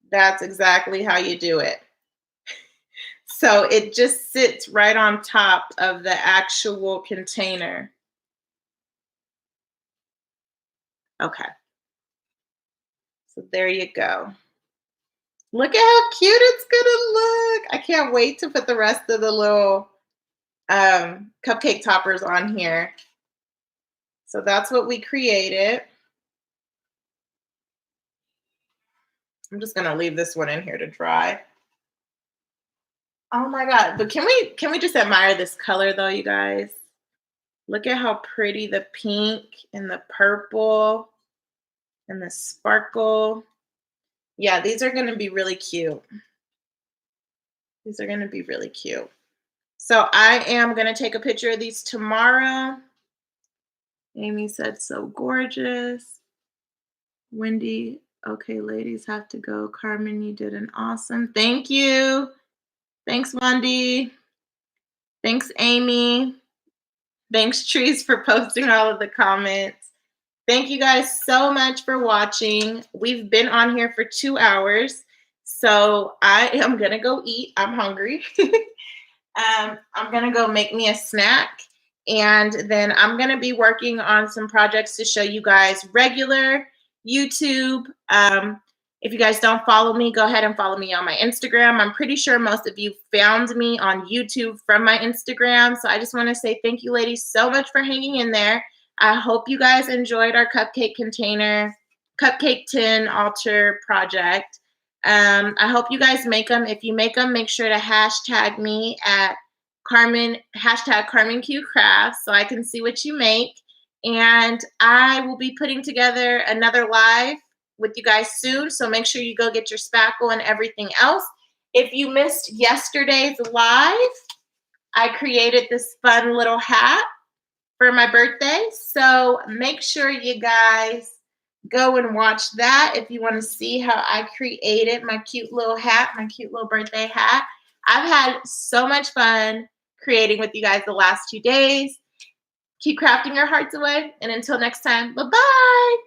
That's exactly how you do it. So it just sits right on top of the actual container. Okay, so there you go. Look at how cute it's gonna look. I can't wait to put the rest of the little cupcake toppers on here. So that's what we created. I'm just gonna leave this one in here to dry. Oh my God, but can we just admire this color though, you guys? Look at how pretty the pink and the purple and the sparkle. Yeah, these are gonna be really cute. These are gonna be really cute. So I am gonna take a picture of these tomorrow. Amy said so gorgeous. Wendy Okay, ladies have to go. Carmen, you did an awesome. Thank you. Thanks, Wendy. Thanks, Amy. Thanks, Trees, for posting all of the comments. Thank you guys so much for watching. We've been on here for 2 hours. So I am going to go eat. I'm hungry. I'm going to go make me a snack. And then I'm going to be working on some projects to show you guys regular YouTube. If you guys don't follow me, go ahead and follow me on my Instagram. I'm pretty sure most of you found me on YouTube from my Instagram. So I just want to say thank you, ladies, so much for hanging in there. I hope you guys enjoyed our cupcake tin altar project. I hope you guys make them. If you make them, make sure to hashtag me at #CarmenQCrafts so I can see what you make. And I will be putting together another live with you guys soon. So make sure you go get your spackle and everything else. If you missed yesterday's live, I created this fun little hat for my birthday. So make sure you guys go and watch that if you want to see how I created my cute little hat, my cute little birthday hat. I've had so much fun creating with you guys the last 2 days. Keep crafting your hearts away. And until next time, bye-bye.